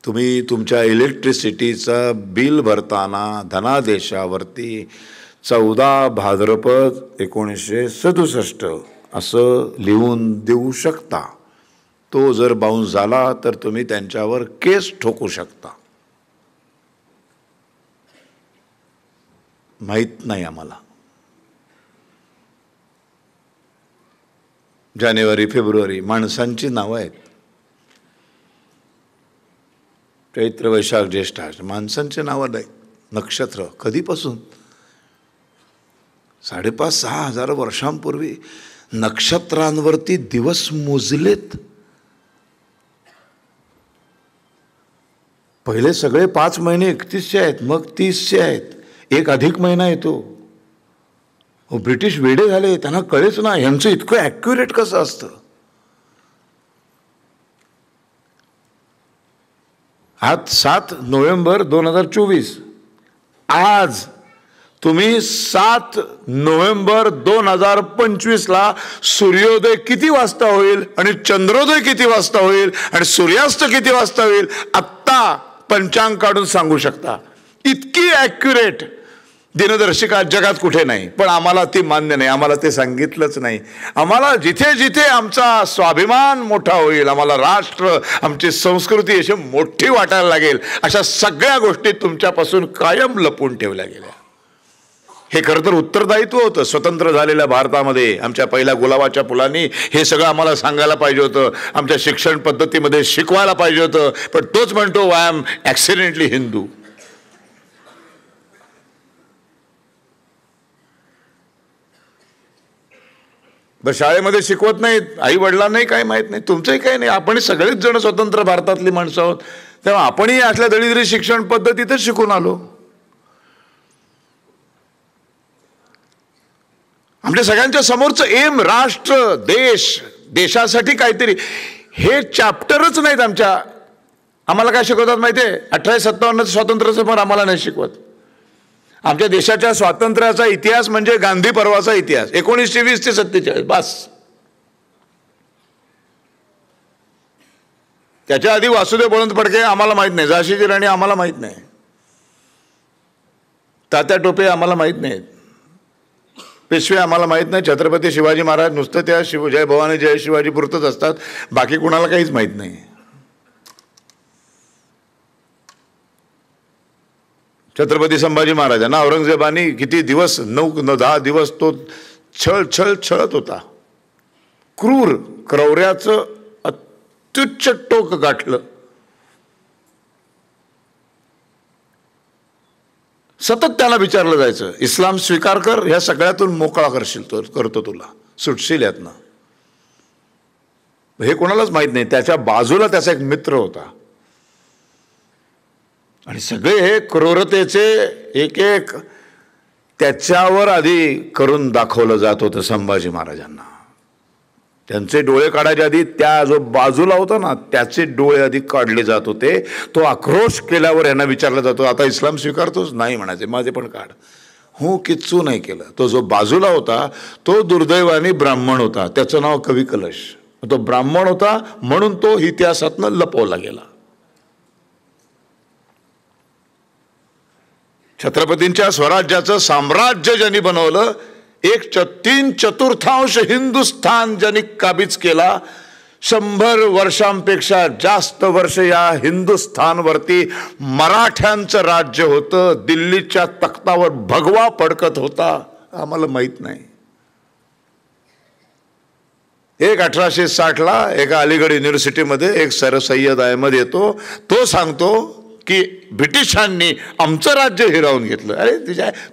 तुम्ही तुमच्या इलेक्ट्रिसिटीचं बिल भरताना धनादेशावरती 14 भाद्रपद 1967 असं लिहून देऊ शकता. तो जर बाउन्स झाला तर तुम्ही त्यांच्यावर केस ठोकू शकता. माहीत नाही आम्हाला. जानेवारी फेब्रुवारी माणसांची नावं आहेत. चैत्र वैशाख ज्येष्ठ माणसांचे नावं नाही. नक्षत्र कधीपासून 5,500-6 हजार वर्षांपूर्वी नक्षत्रांवरती दिवस मोजलेत. पहिले सगळे 5 महिने 31चे आहेत, मग 30चे आहेत, एक अधिक महिना येतो. ब्रिटिश वेडे झाले, त्यांना कळेच ना यांचं इतकं ॲक्युरेट कसं असतं. आज 7 नोव्हेंबर 2024, आज तुम्ही 7 नोव्हेंबर 2025ला सूर्योदय किती वाजता होईल आणि चंद्रोदय किती वाजता होईल आणि सूर्यास्त किती वाजता होईल आत्ता पंचांग काढून सांगू शकता. इतकी ॲक्युरेट. दिनदर्शिका जगात कुठे नाही, पण आम्हाला ती मान्य नाही, आम्हाला ते सांगितलंच नाही. आम्हाला जिथे जिथे आमचा स्वाभिमान मोठा होईल, आम्हाला राष्ट्र, आमची संस्कृती अशी मोठी वाटायला लागेल, अशा सगळ्या गोष्टी तुमच्यापासून कायम लपवून ठेवल्या गेल्या. हे खरं तर उत्तरदायित्व होतं स्वतंत्र झालेल्या भारतामध्ये. आमच्या पहिल्या गुलाबाच्या फुलांनी हे सगळं आम्हाला सांगायला पाहिजे होतं, आमच्या शिक्षण पद्धतीमध्ये शिकवायला पाहिजे होतं. पण तोच म्हणतो आय एम ॲक्सिडेंटली हिंदू. बरं, शाळेमध्ये शिकवत नाहीत, आई वडिलांनाही काही माहीत नाही, तुमचंही काही नाही. आपण सगळेच जण स्वतंत्र भारतातली माणसं आहोत, तेव्हा आपणही असल्या दलिद्री शिक्षण पद्धतीतच शिकून आलो. आमच्या सगळ्यांच्या समोरचं एम राष्ट्र, देश, देशासाठी काहीतरी, हे चॅप्टरच नाहीत आमच्या. आम्हाला काय शिकवतात माहिती आहे? 1857 स्वातंत्र्याचं पण आम्हाला नाही शिकवत. आमच्या देशाच्या स्वातंत्र्याचा इतिहास म्हणजे गांधी पर्वाचा इतिहास, 1920 ते 47, बस. त्याच्या आधी वासुदेव बळवंत फडके आम्हाला माहीत नाही, झाशीची राणी आम्हाला माहीत नाही, तात्या टोपे आम्हाला माहीत नाहीत, पेशवे आम्हाला माहीत नाही, छत्रपती शिवाजी महाराज नुसतं त्या जय भवानी जय शिवाजी पुरतच असतात, बाकी कुणाला काहीच माहीत नाही. छत्रपती संभाजी महाराजांना औरंगजेबाने किती दिवस, 9-10 दिवस तो छळत होता. क्रूर क्रौर्याचं अत्युच्च टोक गाठलं. सतत त्याला विचारलं जायचं, इस्लाम स्वीकार कर, ह्या सगळ्यातून मोकळा करतो तुला, सुटशील यातनं. हे कोणालाच माहीत नाही. त्याच्या बाजूला त्याचा एक मित्र होता आणि सगळे हे क्रूरतेचे एक एक त्याच्यावर आधी करून दाखवलं जात होतं संभाजी महाराजांना. त्यांचे डोळे काढायच्या आधी त्या जो बाजूला होता ना त्याचे डोळे आधी काढले जात होते. तो आक्रोश केल्यावर यांना विचारला जातो, आता इस्लाम स्वीकारतोच? नाही म्हणायचे, माझे पण काढ. हो, किच्चू नाही केलं. तो जो बाजूला होता तो दुर्दैवाने ब्राह्मण होता, त्याचं नाव कवी कलश. तो ब्राह्मण होता म्हणून तो इतिहासातनं लपवला गेला. छत्रपतींच्या स्वराज्याचं साम्राज्य ज्यांनी बनवलं, 3/4 हिंदुस्थान ज्यांनी काबीज केला, 100 वर्षांपेक्षा जास्त वर्ष या हिंदुस्थानवरती मराठ्यांचं राज्य होतं. दिल्लीच्या तख्तावर भगवा फडकत होता, आम्हाला माहित नाही. एक 1860ला एका अलीगढ युनिव्हर्सिटीमध्ये एक सर सय्यद अहमद येतो, तो सांगतो की ब्रिटिशांनी आमचं राज्य हिरावून घेतलं. अरे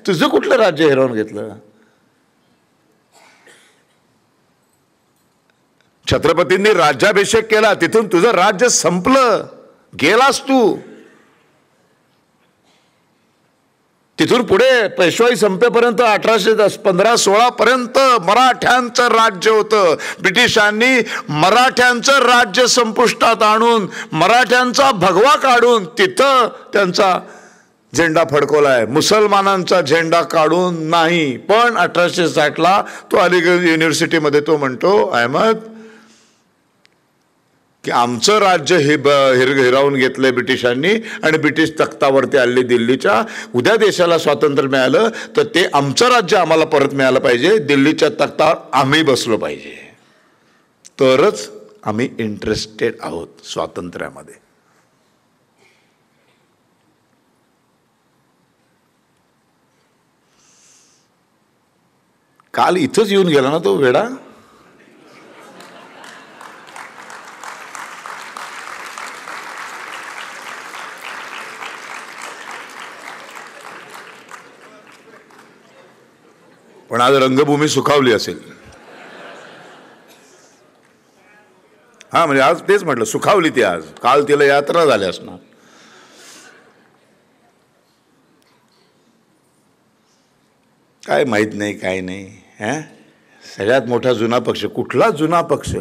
तुझं कुठलं राज्य हिरावून घेतलं? छत्रपतींनी राज्याभिषेक केला, तिथून तुझं राज्य संपलं, गेलास तू. तिथून पुढे पेशवाई संपेपर्यंत 1815-16 पर्यंत मराठ्यांचं राज्य होतं. ब्रिटिशांनी मराठ्यांचं राज्य संपुष्टात आणून मराठ्यांचा भगवा काढून तिथं त्यांचा झेंडा फडकवलाय, मुसलमानांचा झेंडा काढून नाही. पण 1860ला तो अलीगढ युनिव्हर्सिटीमध्ये तो म्हणतो, अहमद, की आमचं राज्य हिरावून घेतलंय ब्रिटिशांनी आणि ब्रिटिश तख्तावरती आले दिल्लीच्या. उद्या देशाला स्वातंत्र्य मिळालं तर ते आमचं राज्य आम्हाला परत मिळालं पाहिजे, दिल्लीच्या तख्तावर आम्ही बसलो पाहिजे, तरच आम्ही इंटरेस्टेड आहोत स्वातंत्र्यामध्ये. काल इथंच येऊन गेला ना तो वेडा. पण आज रंगभूमी सुखावली असेल. हा, म्हणजे आज तेच म्हटलं, सुखावली ती आज. काल तिला यात्रा झाली असणार. काय माहित नाही, काय नाही. सगळ्यात मोठा जुना पक्ष कुठला? जुना पक्ष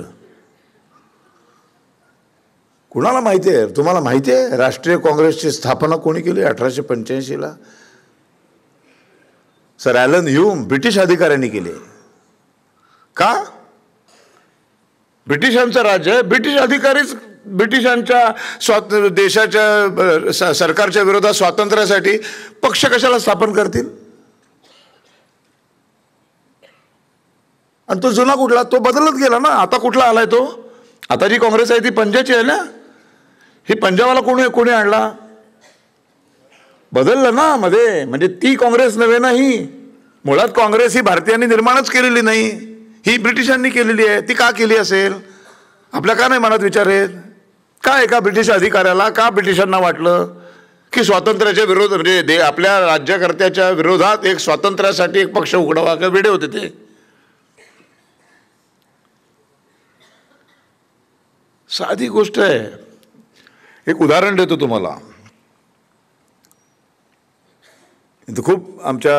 कुणाला माहिती आहे? तुम्हाला माहिती आहे राष्ट्रीय काँग्रेसची स्थापना कोणी केली 1885ला? सर ॲलन ह्यूम, ब्रिटिश अधिकाऱ्यांनी केले. का? ब्रिटिशांचं राज्य, ब्रिटिश अधिकारीच ब्रिटिशांच्या देशाच्या सरकारच्या विरोधात स्वातंत्र्यासाठी पक्ष कशाला स्थापन करतील? आणि तो जुना कुठला, तो बदलत गेला ना. आता कुठला आलाय तो? आता जी काँग्रेस आहे ती पंजाची आहे ना. ही पंजाबाला कोणी आणला? बदललं ना मध्ये. म्हणजे ती काँग्रेस नव्हे ना ही. मुळात काँग्रेस ही भारतीयांनी निर्माणच केलेली नाही, ही ब्रिटिशांनी केलेली आहे. ती का केली असेल आपल्या का नाही मनात विचार आहेत? का एका ब्रिटिश अधिकाऱ्याला, का ब्रिटिशांना वाटलं की स्वातंत्र्याच्या विरोध म्हणजे आपल्या राज्यकर्त्याच्या विरोधात एक स्वातंत्र्यासाठी एक पक्ष उघडावा? का वेडे होते ते? साधी गोष्ट आहे. एक उदाहरण देतो तुम्हाला. इथं खूप आमच्या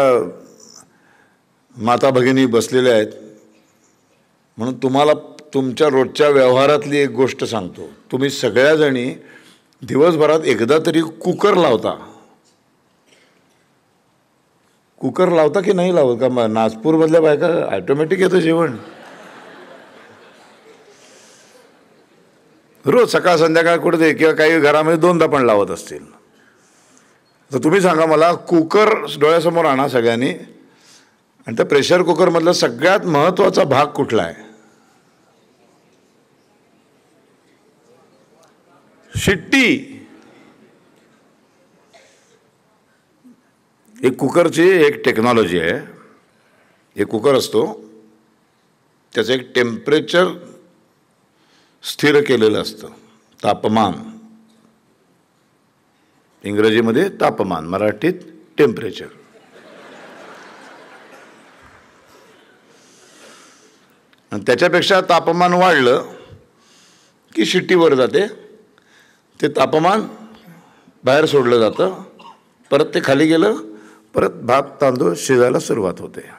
माता भगिनी बसलेल्या आहेत, म्हणून तुम्हाला तुमच्या रोजच्या व्यवहारातली एक गोष्ट सांगतो. तुम्ही सगळ्याजणी दिवसभरात एकदा तरी कुकर लावता. कुकर लावता की नाही लावत? का नागपूरमधल्या बायका ऑटोमॅटिक येतं जेवण रोज सकाळ संध्याकाळ कुठे, किंवा काही घरामध्ये 2दा पण लावत असतील. तर तुम्ही सांगा मला, कुकर डोळ्यासमोर आणा सगळ्यांनी, आणि त्या प्रेशर कुकरमधला सगळ्यात महत्त्वाचा भाग कुठला आहे? शिट्टी. एक कुकरची एक टेक्नॉलॉजी आहे. एक कुकर असतो, त्याचं एक टेम्परेचर स्थिर केलेलं असतं. तापमान, इंग्रजीमध्ये तापमान, मराठीत टेम्परेचर. आणि त्याच्यापेक्षा तापमान वाढलं की शिट्टी वर जाते, ते तापमान बाहेर सोडलं जातं, परत ते खाली गेलं, परत भात तांदूळ शिजायला सुरुवात होते.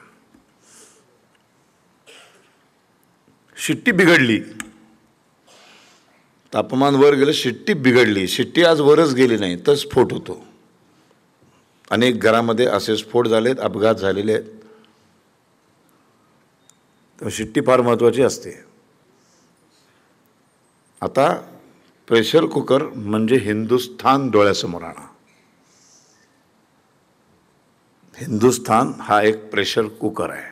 शिट्टी बिघडली, तापमान वर गेलं, शिट्टी बिघडली. शिट्टी आज वरच गेली नाही तर स्फोट होतो. अनेक घरामध्ये असे स्फोट झालेत, अपघात झालेले आहेत. तर शिट्टी फार महत्त्वाची असते. आता प्रेशर कुकर म्हणजे हिंदुस्थान डोळ्यासमोर आणा. हिंदुस्थान हा एक प्रेशर कुकर आहे.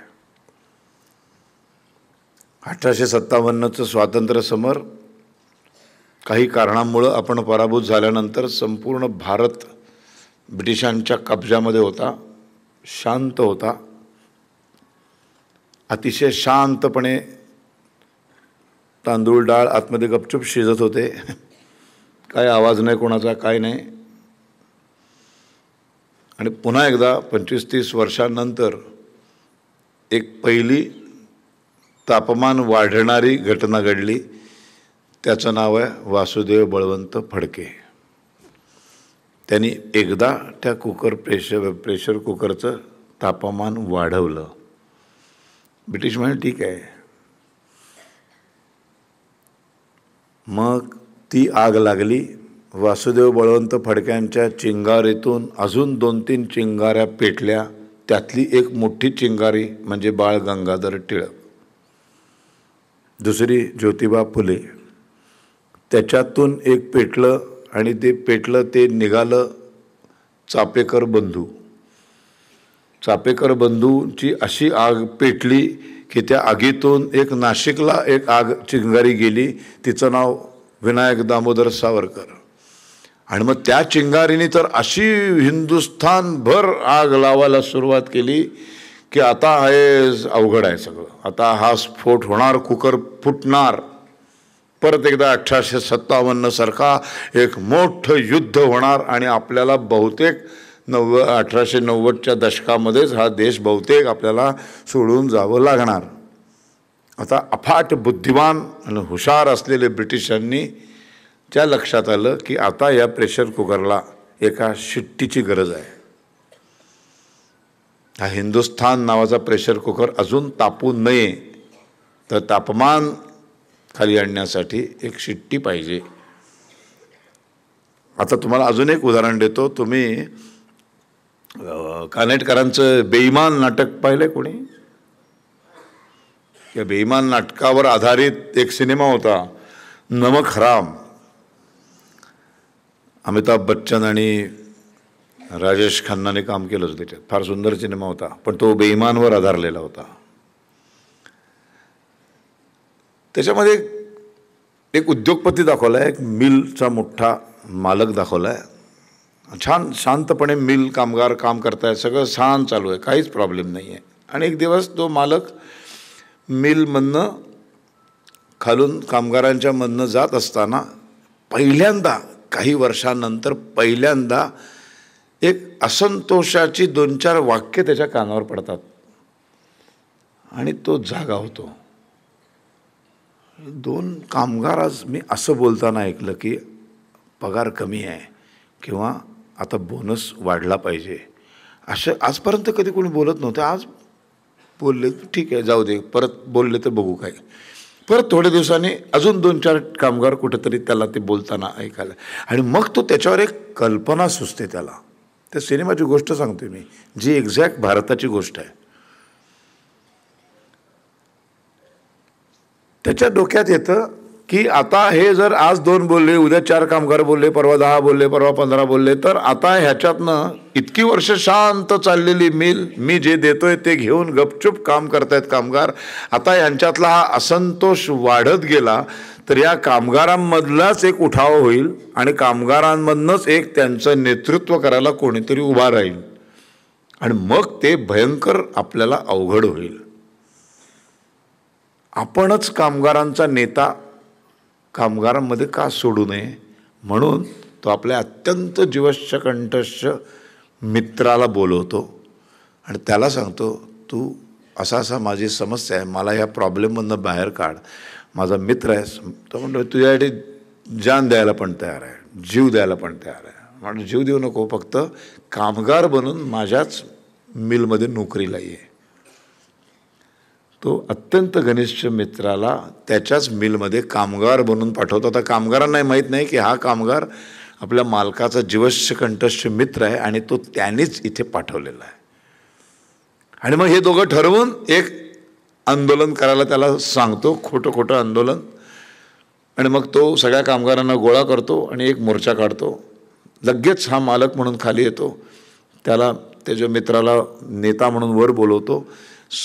1857चं स्वातंत्र्य समर काही कारणामुळं आपण पराभूत झाल्यानंतर संपूर्ण भारत ब्रिटिशांच्या कब्जामध्ये होता. शांत होता, अतिशय शांतपणे तांदूळ डाळ आतमध्ये गपचूप शिजत होते. काय आवाज नाही कोणाचा, काय नाही. आणि पुन्हा एकदा 25-30 वर्षांनंतर एक पहिली तापमान वाढणारी घटना घडली. त्याचं नाव आहे वासुदेव बळवंत फडके. त्यांनी एकदा त्या प्रेशर कुकरचं तापमान वाढवलं. ब्रिटिश म्हणे ठीक आहे. मग ती आग लागली. वासुदेव बळवंत फडक्यांच्या चिंगारीतून अजून 2-3 चिंगाऱ्या पेटल्या. त्यातली एक मोठी चिंगारी म्हणजे बाळ गंगाधर टिळक, दुसरी ज्योतिबा फुले. त्याच्यातून एक पेटलं, आणि ते पेटलं ते निघालं चापेकर बंधू. चापेकर बंधूंची अशी आग पेटली की त्या आगीतून एक नाशिकला एक आग चिंगारी गेली. तिचं नाव विनायक दामोदर सावरकर. आणि मग त्या चिंगारीने तर अशी हिंदुस्थानभर आग लावायला सुरुवात केली की आता हे अवघड आहे सगळं. आता हा स्फोट होणार, कुकर फुटणार. परत एकदा 1857 सारखा एक मोठं युद्ध होणार, आणि आपल्याला बहुतेक 1890च्या दशकामध्येच हा देश बहुतेक आपल्याला सोडून जावं लागणार. आता अफाट बुद्धिमान आणि हुशार असलेले ब्रिटिशांनी त्या लक्षात आलं की आता या प्रेशर कुकरला एका शिट्टीची गरज आहे. हा हिंदुस्थान नावाचा प्रेशर कुकर अजून तापू नये, तर तापमान खाली आणण्यासाठी एक शिट्टी पाहिजे. आता तुम्हाला अजून एक उदाहरण देतो. तुम्ही कानेटकरांचं बेईमान नाटक पाहिलंय कोणी? या बेईमान नाटकावर आधारित एक सिनेमा होता नमक हराम. अमिताभ बच्चन आणि राजेश खन्नाने काम केलं होतं त्याच्यात. फार सुंदर सिनेमा होता, पण तो बेईमानवर आधारलेला होता. त्याच्यामध्ये एक उद्योगपती दाखवला आहे, एक मिलचा मोठा मालक दाखवला आहे. छान शांतपणे मिल कामगार काम करतायत, सगळं छान चालू आहे, काहीच प्रॉब्लेम नाही आहे. आणि एक दिवस तो मालक मिलमधनं खालून कामगारांच्या मधनं जात असताना पहिल्यांदा काही वर्षांनंतर पहिल्यांदा एक असंतोषाची 2-4 वाक्य त्याच्या कानावर पडतात आणि तो जागा होतो. 2 कामगार आज मी असं बोलताना ऐकलं की पगार कमी आहे किंवा आता बोनस वाढला पाहिजे, असं आजपर्यंत कधी कोणी बोलत नव्हतं. आज बोलले, ठीक आहे जाऊ दे, परत बोलले तर बघू काय. परत थोड्या दिवसांनी अजून 2-4 कामगार कुठेतरी त्याला ते बोलताना ऐकायला, आणि मग तो त्याच्यावर एक कल्पना सुचते त्याला. त्या सिनेमाची गोष्ट सांगते मी, जी एक्झॅक्ट भारताची गोष्ट आहे. त्याच्या डोक्यात येतं की आता हे जर आज 2 बोलले, उद्या 4 कामगार बोलले, परवा 10 बोलले, परवा 15 बोलले, तर आता ह्याच्यातनं इतकी वर्ष शांत चाललेली मिल, मी जे देतोय ते घेऊन गपचूप काम करतायत कामगार, आता यांच्यातला हा असंतोष वाढत गेला तर या कामगारांमधलाच एक उठाव होईल आणि कामगारांमधनंच एक त्यांचं नेतृत्व करायला कोणीतरी उभा राहील आणि मग ते भयंकर आपल्याला अवघड होईल. आपणच कामगारांचा नेता कामगारांमध्ये का सोडू नये, म्हणून तो आपल्या अत्यंत जीवश्य कंठस्थ मित्राला बोलवतो आणि त्याला सांगतो, तू असा माझी समस्या आहे, मला ह्या प्रॉब्लेममधनं बाहेर काढ, माझा मित्र आहेस. तो म्हणतो तुझ्यासाठी जान द्यायला पण तयार आहे, जीव द्यायला पण तयार आहे. म्हणून जीव देऊ नको, फक्त कामगार बनून माझ्याच मिलमध्ये नोकरीला ये. तो अत्यंत घनिष्ठ मित्राला त्याच्याच मिलमध्ये कामगार बनून पाठवतो. आता कामगारांनाही माहीत नाही की हा कामगार आपल्या मालकाचा जीवश्य कंठस्थ मित्र आहे आणि तो त्यानेच इथे पाठवलेला आहे. आणि मग हे दोघं ठरवून एक आंदोलन करायला त्याला सांगतो, खोटं खोटं आंदोलन. आणि मग तो सगळ्या कामगारांना गोळा करतो आणि एक मोर्चा काढतो. लगेच हा मालक म्हणून खाली येतो, त्याला त्याच्या मित्राला नेता म्हणून वर बोलवतो,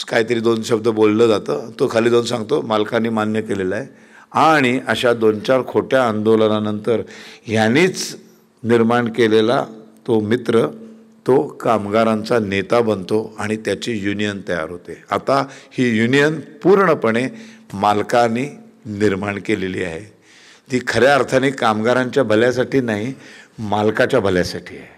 काहीतरी 2 शब्द बोललं जातं, तो खाली जाऊन सांगतो मालकाने मान्य केलेलं आहे. आणि अशा 2-4 खोट्या आंदोलनानंतर ह्यांनीच निर्माण केलेला तो मित्र तो कामगारांचा नेता बनतो आणि त्याची युनियन तयार होते. आता ही युनियन पूर्णपणे मालकाने निर्माण केलेली आहे. ती खऱ्या अर्थाने कामगारांच्या भल्यासाठी नाही, मालकाच्या भल्यासाठी आहे.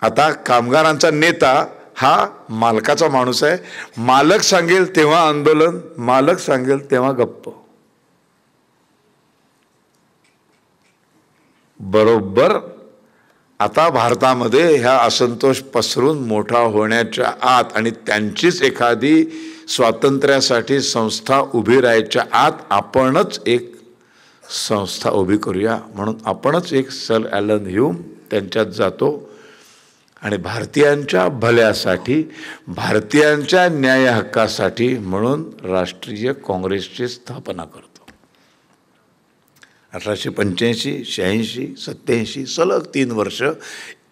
आता कामगारांचा नेता हा मालकाचा माणूस आहे. मालक सांगेल तेव्हा आंदोलन, मालक सांगेल तेव्हा गप्प. बरोबर आता भारतामध्ये ह्या असंतोष पसरून मोठा होण्याच्या आत आणि त्यांचीच एखादी स्वातंत्र्यासाठी संस्था उभी राहायच्या आत आपणच एक संस्था उभी करूया, म्हणून आपणच एक सर ॲलन ह्यूम त्यांच्यात जातो आणि भारतीयांच्या भल्यासाठी, भारतीयांच्या न्याय हक्कासाठी म्हणून राष्ट्रीय काँग्रेसची स्थापना करतो. 1885, 86, 87 सलग 3 वर्ष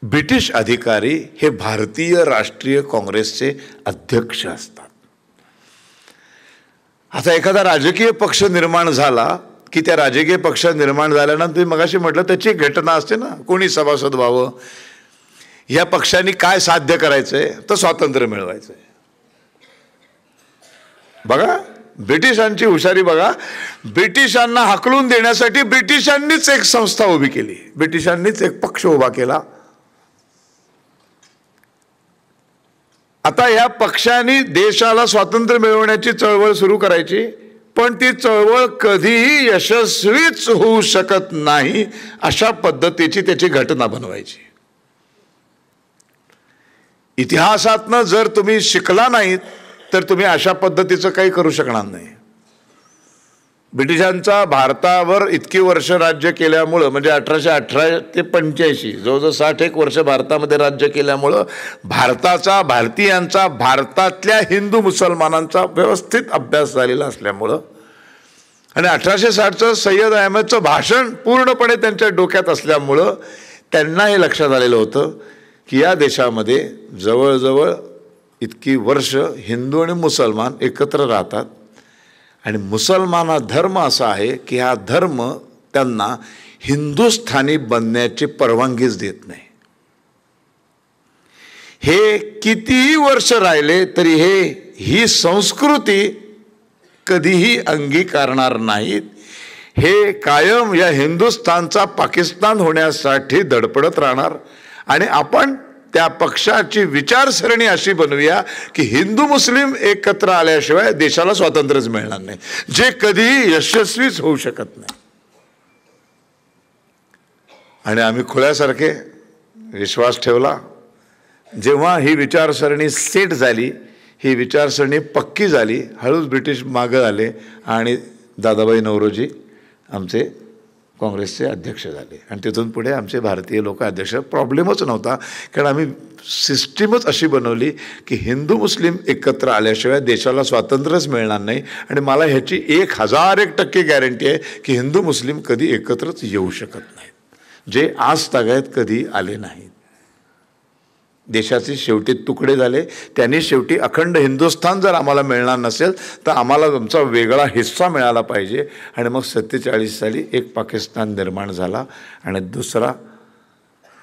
ब्रिटिश अधिकारी हे भारतीय राष्ट्रीय काँग्रेसचे अध्यक्ष असतात. आता एखादा राजकीय पक्ष निर्माण झाला की त्या राजकीय पक्ष निर्माण झाल्यानंतर मगाशी म्हटलं त्याची एक घटना असते ना, कोणी सभासद व्हावं, या पक्षांनी काय साध्य करायचंय, तर स्वातंत्र्य मिळवायचंय. बघा ब्रिटिशांची हुशारी बघा, ब्रिटिशांना हाकलून देण्यासाठी ब्रिटिशांनीच एक संस्था उभी केली, ब्रिटिशांनीच एक पक्ष उभा केला. आता या पक्षाने देशाला स्वातंत्र्य मिळवण्याची चळवळ सुरू करायची, पण ती चळवळ कधीही यशस्वीच होऊ शकत नाही अशा पद्धतीची त्याची घटना बनवायची. इतिहासातनं जर तुम्ही शिकला नाहीत तर तुम्ही अशा पद्धतीचं काही करू शकणार नाही. ब्रिटिशांचा भारतावर इतकी वर्ष राज्य केल्यामुळं, म्हणजे 1818 ते 85 जवळजवळ 61 वर्ष भारतामध्ये राज्य केल्यामुळं भारताचा, भारतीयांचा, भारतातल्या हिंदू मुसलमानांचा व्यवस्थित अभ्यास झालेला असल्यामुळं आणि 1860चं सय्यद अहमदचं भाषण पूर्णपणे त्यांच्या डोक्यात असल्यामुळं त्यांना हे लक्षात आलेलं होतं की या देशामध्ये जवळजवळ इतकी वर्ष हिंदू आणि मुसलमान एकत्र राहतात आणि मुसलमान हा धर्म असा आहे की हा धर्म त्यांना हिंदुस्थानी बनण्याची परवानगीच देत नाही. हे कितीही वर्ष राहिले तरी ही संस्कृती कधीही अंगीकारणार नाहीत. हे कायम या हिंदुस्थानचा पाकिस्तान होण्यासाठी धडपडत राहणार. आणि आपण त्या पक्षाची विचारसरणी अशी बनवूया की हिंदू मुस्लिम एकत्र आल्याशिवाय देशाला स्वातंत्र्यच मिळणार नाही, जे कधीही यशस्वीच होऊ शकत नाही. आणि आम्ही खुळ्यासारखे विश्वास ठेवला. जेव्हा ही विचारसरणी सेट झाली, ही विचारसरणी पक्की झाली, हळूच ब्रिटिश मागं आले आणि दादाभाई नौरोजी आमचे काँग्रेसचे अध्यक्ष झाले. आणि तिथून पुढे आमचे भारतीय लोक अध्यक्ष. प्रॉब्लेमच नव्हता, कारण आम्ही सिस्टीमच अशी बनवली की हिंदू मुस्लिम एकत्र आल्याशिवाय देशाला स्वातंत्र्यच मिळणार नाही. आणि मला ह्याची 1001% गॅरंटी आहे की हिंदू मुस्लिम कधी एकत्रच येऊ शकत नाहीत, जे आज तागायत कधी आले नाहीत. देशाचे शेवटी तुकडे झाले. त्यांनी शेवटी अखंड हिंदुस्थान जर आम्हाला मिळणार नसेल तर आम्हाला आमचा वेगळा हिस्सा मिळाला पाहिजे. आणि मग 47 साली एक पाकिस्तान निर्माण झाला. आणि दुसरा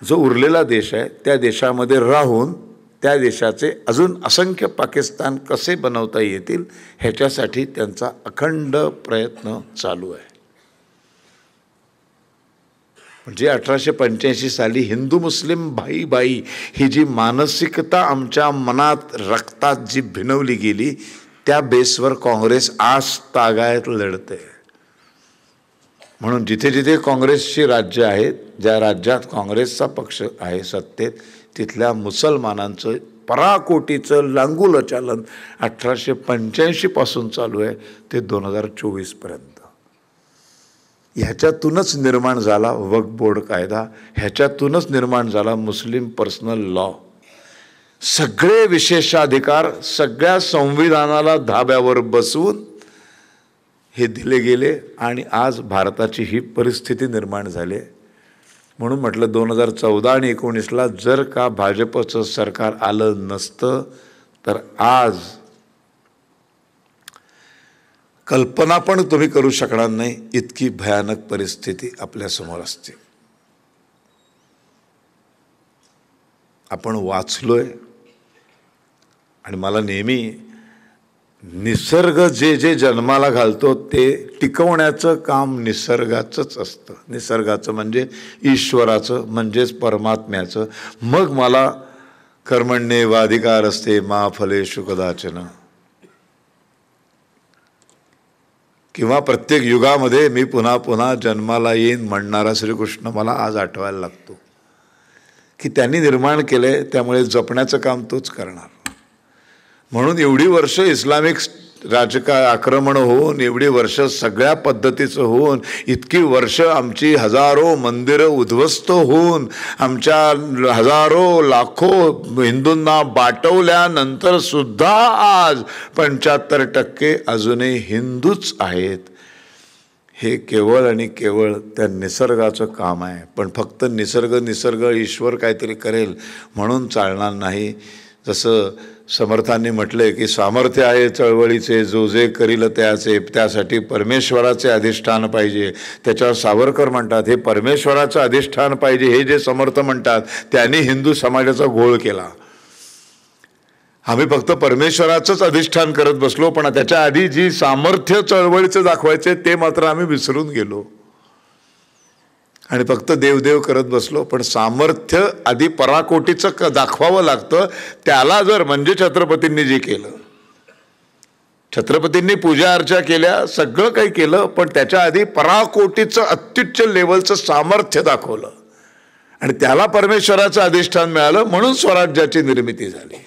जो उरलेला देश आहे त्या देशामध्ये राहून त्या देशाचे अजून असंख्य पाकिस्तान कसे बनवता येतील ह्याच्यासाठी त्यांचा अखंड प्रयत्न चालू आहे. म्हणजे 1885 साली हिंदू मुस्लिम भाई भाई ही जी मानसिकता आमच्या मनात रक्तात जी भिनवली गेली, त्या बेसवर काँग्रेस आज तागायत लढते. म्हणून जिथे जिथे काँग्रेसची राज्य आहेत, ज्या राज्यात काँग्रेसचा पक्ष आहे सत्तेत, तिथल्या मुसलमानांचं पराकोटीचं लांगुलचालन 1885 पासून चालू आहे ते 2024 पर्यंत. ह्याच्यातूनच निर्माण झाला वक्फ बोर्ड कायदा, ह्याच्यातूनच निर्माण झाला मुस्लिम पर्सनल लॉ. सगळे विशेषाधिकार सगळ्या संविधानाला धाब्यावर बसवून हे दिले गेले. आणि आज भारताची ही परिस्थिती निर्माण झाली. म्हणून म्हटलं 2014 आणि 19ला जर का भाजपचं सरकार आलं नसतं तर आज कल्पना पण तुम्ही करू शकणार नाही इतकी भयानक परिस्थिती आपल्यासमोर असते. आपण वाचलोय. आणि मला नेहमी निसर्ग जे जे जन्माला घालतो ते टिकवण्याचं काम निसर्गाचंच असतं. निसर्गाचं म्हणजे ईश्वराचं, म्हणजेच परमात्म्याचं. मग मला कर्मण्येवाधिकार असते मा फलेषु कदाचन, किंवा प्रत्येक युगामध्ये मी पुन्हा पुन्हा जन्माला येईन म्हणणारा श्रीकृष्ण मला आज आठवायला लागतो की त्यांनी निर्माण केले, त्यामुळे जपण्याचं काम तोच करणार. म्हणून एवढी वर्ष इस्लामिक आक्रमण होऊन, एवढी वर्ष सगळ्या पद्धतीचं होऊन, इतकी वर्ष आमची हजारो मंदिरं उद्ध्वस्त होऊन, आमच्या हजारो लाखो हिंदूंना बाटवल्यानंतर सुद्धा आज 75% अजूनही हिंदूच आहेत. हे केवळ आणि केवळ त्या निसर्गाचं काम आहे. पण फक्त निसर्ग ईश्वर काहीतरी करेल म्हणून चालणार नाही. जसं समर्थांनी म्हटले की सामर्थ्य आहे चळवळीचे, जो जे करील त्यासाठी परमेश्वराचे अधिष्ठान पाहिजे. त्याच्यावर सावरकर म्हणतात हे परमेश्वराचं अधिष्ठान पाहिजे. हे जे समर्थ म्हणतात त्यांनी हिंदू समाजाचा घोळ केला. आम्ही फक्त परमेश्वराचंच अधिष्ठान करत बसलो, पण त्याच्या आधी जी सामर्थ्य चळवळीचं दाखवायचे ते मात्र आम्ही विसरून गेलो आणि फक्त देवदेव करत बसलो. पण सामर्थ्य आधी पराकोटीचं दाखवावं लागतं. त्याला जर म्हणजे छत्रपतींनी जे केलं, छत्रपतींनी पूजा अर्चा केल्या, सगळं काही केलं, पण त्याच्या आधी पराकोटीचं अत्युच्च लेवलचं सामर्थ्य दाखवलं आणि त्याला परमेश्वराचं अधिष्ठान मिळालं, म्हणून स्वराज्याची निर्मिती झाली.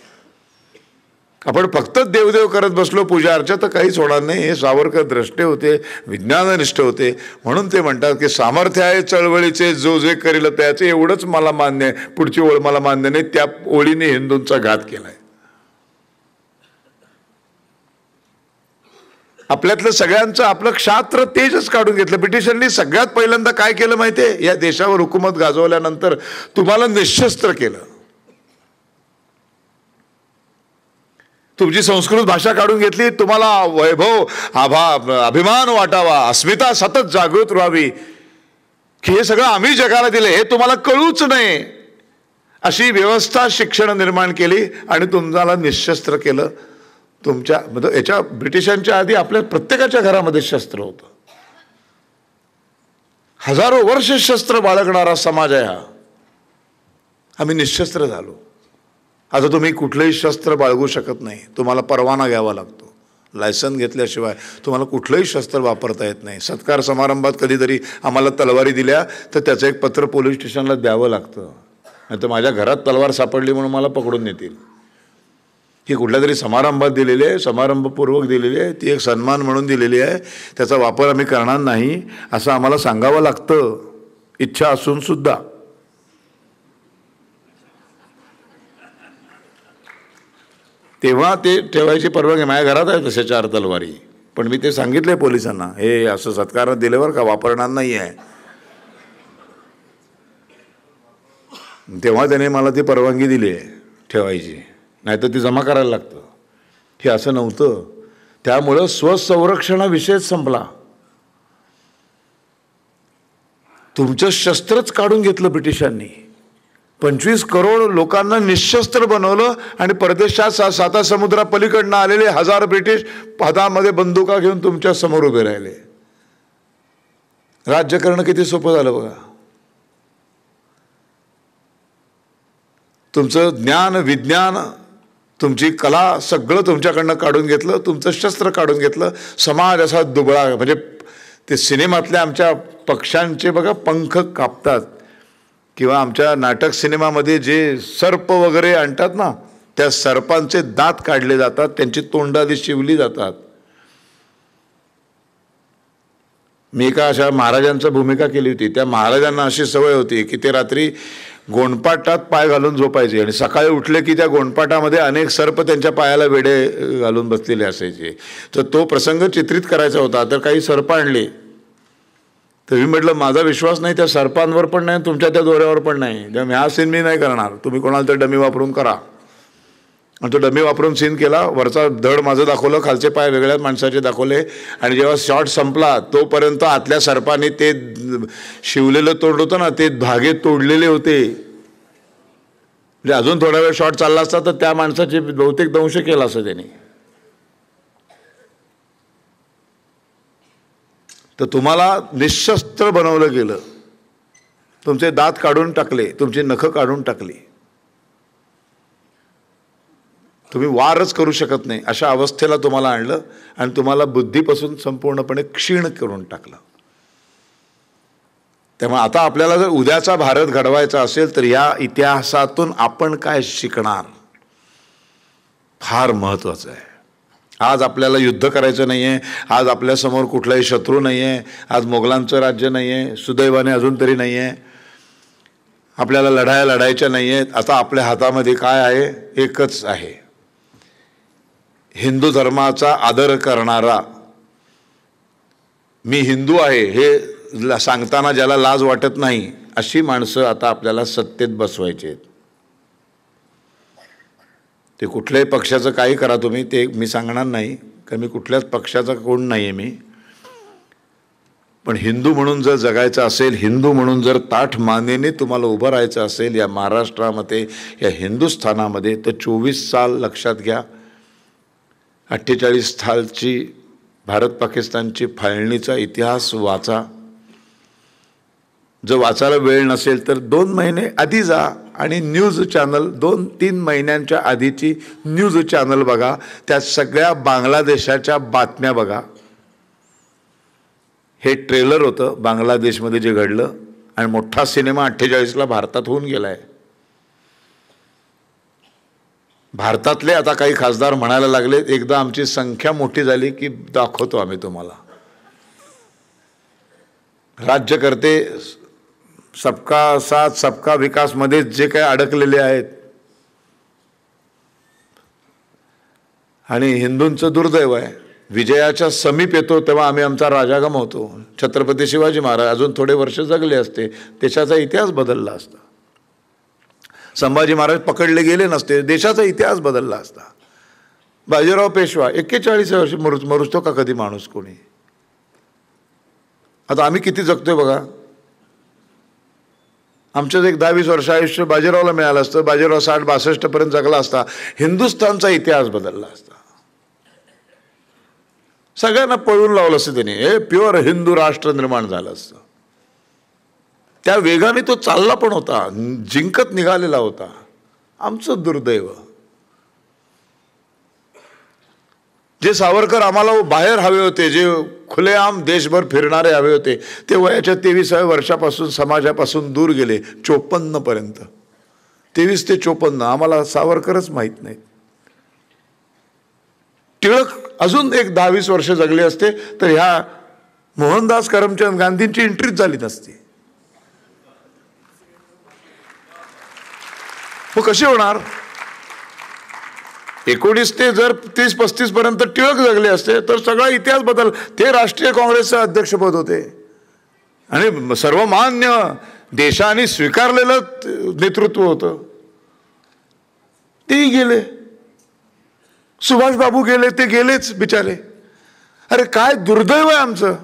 आपण फक्त देवदेव करत बसलो पूजा अर्चा तर काहीच होणार नाही. हे सावरकर द्रष्टे होते, विज्ञाननिष्ठ होते. म्हणून ते म्हणतात की सामर्थ्य आहे चळवळीचे, जो जे करील त्याचे. एवढंच मला मान्य आहे, पुढची ओळ मला मान्य नाही. त्या ओळीने हिंदूंचा घात केलाय. आपल्यातलं सगळ्यांचं आपलं क्षात्र तेजच काढून घेतलं. ब्रिटिशांनी सगळ्यात पहिल्यांदा काय केलं माहितीये? या देशावर हुकूमत गाजवल्यानंतर तुम्हाला निशस्त्र केलं. तुमची संस्कृत भाषा काढून घेतली, तुम्हाला वैभव अभिमान वाटावा, अस्मिता सतत जागृत राहावी, की हे सगळं आम्ही जगाला दिले, हे तुम्हाला कळूच नये, अशी व्यवस्था शिक्षण निर्माण केली आणि तुम्हाला निशस्त्र केलं. तुमच्या म्हणजे याच्या ब्रिटिशांच्या आधी आपल्या प्रत्येकाच्या घरामध्ये शस्त्र होतं. हजारो वर्ष शस्त्र बाळगणारा समाज आहे हा. आम्ही निशस्त्र झालो. आता तुम्ही कुठलंही शस्त्र बाळगू शकत नाही, तुम्हाला परवाना घ्यावा लागतो. लायसन घेतल्याशिवाय तुम्हाला कुठलंही शस्त्र वापरता येत नाही. सत्कार समारंभात कधीतरी आम्हाला तलवारी दिल्या तर त्याचं एक पत्र पोलीस स्टेशनला द्यावं लागतं, नाही तर माझ्या घरात तलवार सापडली म्हणून मला पकडून नेतील. ही कुठल्या तरी समारंभात दिलेली आहे, समारंभपूर्वक दिलेली आहे, ती एक सन्मान म्हणून दिलेली आहे, त्याचा वापर आम्ही करणार नाही असं आम्हाला सांगावं लागतं, इच्छा असून सुद्धा. तेव्हा ते ठेवायची परवानगी. माझ्या घरात आहे तसे 4 तलवारी, पण मी ते सांगितले पोलिसांना, हे असं सत्कारात दिल्यावर का वापरणार नाही आहे. तेव्हा त्याने मला ती परवानगी दिली आहे ठेवायची, नाही तर ती जमा करायला लागतं. हे असं नव्हतं. त्यामुळं स्वसंरक्षणाविषयच संपला. तुमचं शस्त्रच काढून घेतलं ब्रिटिशांनी. 25 करोड लोकांना निशस्त्र बनवलं आणि परदेशात 7 समुद्रापलीकडनं आलेले 1000 ब्रिटिश हातामध्ये बंदुका घेऊन तुमच्या समोर उभे राहिले. राज्य करणं किती सोपं झालं बघा. तुमचं ज्ञान, विज्ञान, तुमची कला सगळं तुमच्याकडनं काढून घेतलं, तुमचं शस्त्र काढून घेतलं. समाज असा दुबळा, म्हणजे ते सिनेमातल्या आमच्या पक्ष्यांचे बघा पंख कापतात, किंवा आमच्या नाटक सिनेमामध्ये जे सर्प वगैरे आणतात ना, त्या सर्पांचे दात काढले जातात, त्यांची तोंडादी शिवली जातात. मी एका अशा महाराजांची भूमिका केली होती. त्या महाराजांना अशी सवय होती की ते रात्री गोंडपाटात पाय घालून झोपायचे आणि सकाळी उठले की त्या गोंडपाटामध्ये अनेक सर्प त्यांच्या पायाला वेडे घालून बसलेले असायचे. तर तो प्रसंग चित्रित करायचा होता. तर काही सर्प आणले. तर मी म्हटलं माझा विश्वास नाही त्या सर्पांवर पण नाही, तुमच्या त्या दोऱ्यावर पण नाही, त्यामुळे हा सीन मी नाही करणार, तुम्ही कोणाला तर डमी वापरून करा. आणि तो डमी वापरून सीन केला. वरचा धड माझं दाखवलं, खालचे पाय वेगळ्या माणसाचे दाखवले. आणि जेव्हा शॉट संपला तोपर्यंत आतल्या सर्पाने ते शिवलेलं तोंड होतं ना, ते धागे तोडलेले होते. म्हणजे अजून थोडा वेळ शॉट चालला असता तर त्या माणसाचे बहुतेक दंश केला असं त्याने. तर तुम्हाला निशस्त्र बनवलं गेलं. तुमचे दात काढून टाकले, तुमची नखं काढून टाकली. तुम्ही वारच करू शकत नाही अशा अवस्थेला तुम्हाला आणलं आणि तुम्हाला बुद्धीपासून संपूर्णपणे क्षीण करून टाकलं. त्यामुळे आता आपल्याला जर उद्याचा भारत घडवायचा असेल तर या इतिहासातून आपण काय शिकणार फार महत्त्वाचं आहे. आज आपल्याला युद्ध करायचं नाही आहे. आज आपल्यासमोर कुठलाही शत्रू नाही आहे. आज मोगलांचं राज्य नाही आहे, सुदैवाने अजून तरी नाही आहे. आपल्याला लढायच्या नाही आहेत. आता आपल्या हातामध्ये काय आहे? एकच आहे, हिंदू धर्माचा आदर करणारा. मी हिंदू आहे हे सांगताना ज्याला लाज वाटत नाही अशी माणसं आता आपल्याला सत्तेत बसवायचे आहेत. ते कुठल्याही पक्षाचं काही करा तुम्ही, ते मी सांगणार नाही, कारण मी कुठल्याच पक्षाचा कोण नाही आहे मी. पण हिंदू म्हणून जर जगायचं असेल, हिंदू म्हणून जर ताठ मानेने तुम्हाला उभं राहायचं असेल या महाराष्ट्रामध्ये, या हिंदुस्थानामध्ये, तर 24 साल लक्षात घ्या. 48 सालची भारत पाकिस्तानची फाळणीचा इतिहास वाचा. जर वाचायला वेळ नसेल तर 2 महिने आधी जा आणि न्यूज चॅनल 2-3 महिन्यांच्या आधीची न्यूज चॅनल बघा. त्या सगळ्या बांगलादेशाच्या बातम्या बघा. हे ट्रेलर होतं बांगलादेशमध्ये जे घडलं आणि मोठा सिनेमा 48ला भारतात होऊन गेला आहे. भारतातले आता काही खासदार म्हणायला लागले, एकदा आमची संख्या मोठी झाली की दाखवतो आम्ही तुम्हाला. राज्यकर्ते सबका साथ सबका विकासमध्ये जे काही अडकलेले आहेत आणि हिंदूंचं दुर्दैव आहे, विजयाच्या समीप येतो तेव्हा आम्ही आमचा राजा गमावतो. छत्रपती शिवाजी महाराज अजून थोडे वर्ष जगले असते, देशाचा इतिहास बदलला असता. संभाजी महाराज पकडले गेले नसते, देशाचा इतिहास बदलला असता. बाजीराव पेशवा 41 वर्षी मरुतो का कधी माणूस कोणी? आता आम्ही किती जगतोय बघा. आमच्याच एक 10-20 वर्ष आयुष्य बाजीरावला मिळालं असतं, बाजीराव 60-62 पर्यंत जगला असता, हिंदुस्थानचा इतिहास बदलला असता. सगळ्यांना पळून लावलं असतं त्याने, हे प्युअर हिंदू राष्ट्र निर्माण झालं असतं. त्या वेगाने तो चालला पण होता, जिंकत निघालेला होता. आमचं दुर्दैव. जे सावरकर आम्हाला बाहेर हवे होते, जे खुलेआम देशभर फिरणारे हवे होते, ते वयाच्या 23व्या वर्षापासून समाजापासून दूर गेले. 54 पर्यंत, 23 ते 54 आम्हाला सावरकरच माहीत नाहीत. टिळक अजून एक 10-20 वर्ष जगले असते तर ह्या मोहनदास करमचंद गांधींची एंट्रीच झाली नसती. मग कशी होणार? 19 ते जर 30-35 पर्यंत टिळक जगले असते तर सगळा इतिहास बदल. ते राष्ट्रीय काँग्रेसचे अध्यक्षपद होते आणि सर्वमान्य देशाने स्वीकारलेलं नेतृत्व होतं. तेही गेले. सुभाषबाबू गेले, ते गेलेच बिचारे. अरे काय दुर्दैव आहे आमचं.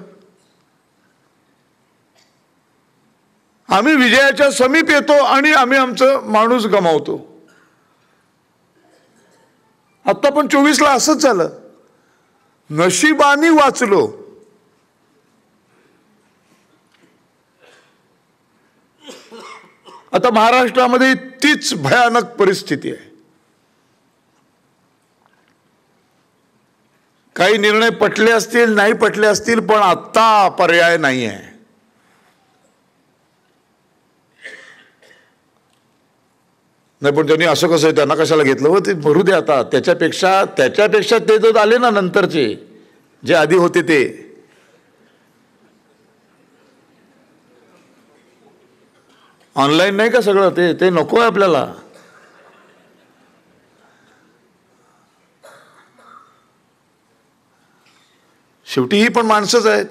आम्ही विजयाच्या समीप येतो आणि आम्ही आमचं माणूस गमावतो. आता पण 24ला असंच झालं. नशिबाने वाचलो. आता महाराष्ट्रामध्ये तीच भयानक परिस्थिती आहे. काही निर्णय पटले असतील, नाही पटले असतील, पण आता पर्याय नाही आहे. नाही पण त्यांनी असं कसं, त्यांना कशाला घेतलं हो, ते भरू दे आता. त्याच्यापेक्षा ते जो आले ना नंतरचे, जे आधी होते ते, ऑनलाईन नाही का सगळं, ते नको आहे आपल्याला. शेवटी ही पण माणसंच आहेत.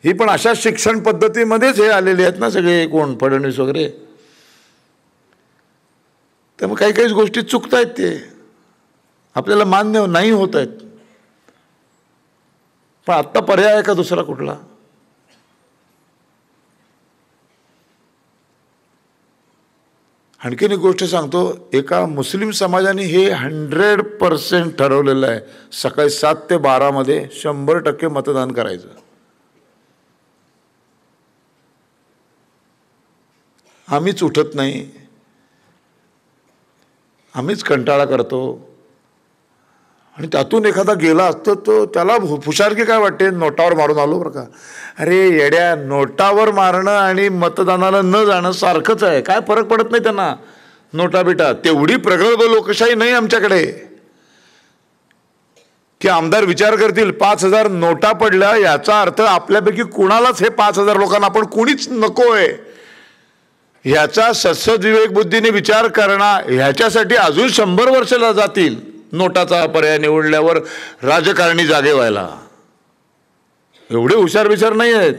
ही पण अशा शिक्षण पद्धतीमध्येच हे आलेले आहेत ना सगळे, कोण फडणवीस वगैरे. त्यामुळे काही काही गोष्टी चुकतायत, ते आपल्याला मान्य नाही होत आहेत. पण आत्ता पर्याय आहे का दुसरा कुठला? आणखीन एक गोष्ट सांगतो. एका मुस्लिम समाजाने हे 100% ठरवलेलं आहे, सकाळी 7 ते 12 मध्ये 100% मतदान करायचं. आम्हीच उठत नाही, आम्हीच कंटाळा करतो. आणि त्यातून एखादा गेला असतो तो, त्याला हुशारकी काय वाटते, नोटावर मारून आलो बरं का. अरे येड्या, नोटावर मारणं आणि मतदानाला न जाणं सारखंच आहे. काय फरक पडत नाही त्यांना नोटा बिटा. तेवढी प्रगल्भ लोकशाही नाही आमच्याकडे की आमदार विचार करतील 5,000 नोटा पडल्या, याचा अर्थ आपल्यापैकी कुणालाच हे 5,000 लोकांना आपण कुणीच नकोय ह्याचा सद्विवेक बुद्धीने विचार करणार. ह्याच्यासाठी अजून 100 वर्षाला जातील नोटाचा पर्याय निवडल्यावर राजकारणी जागे व्हायला. एवढे हुशार विचार नाही आहेत.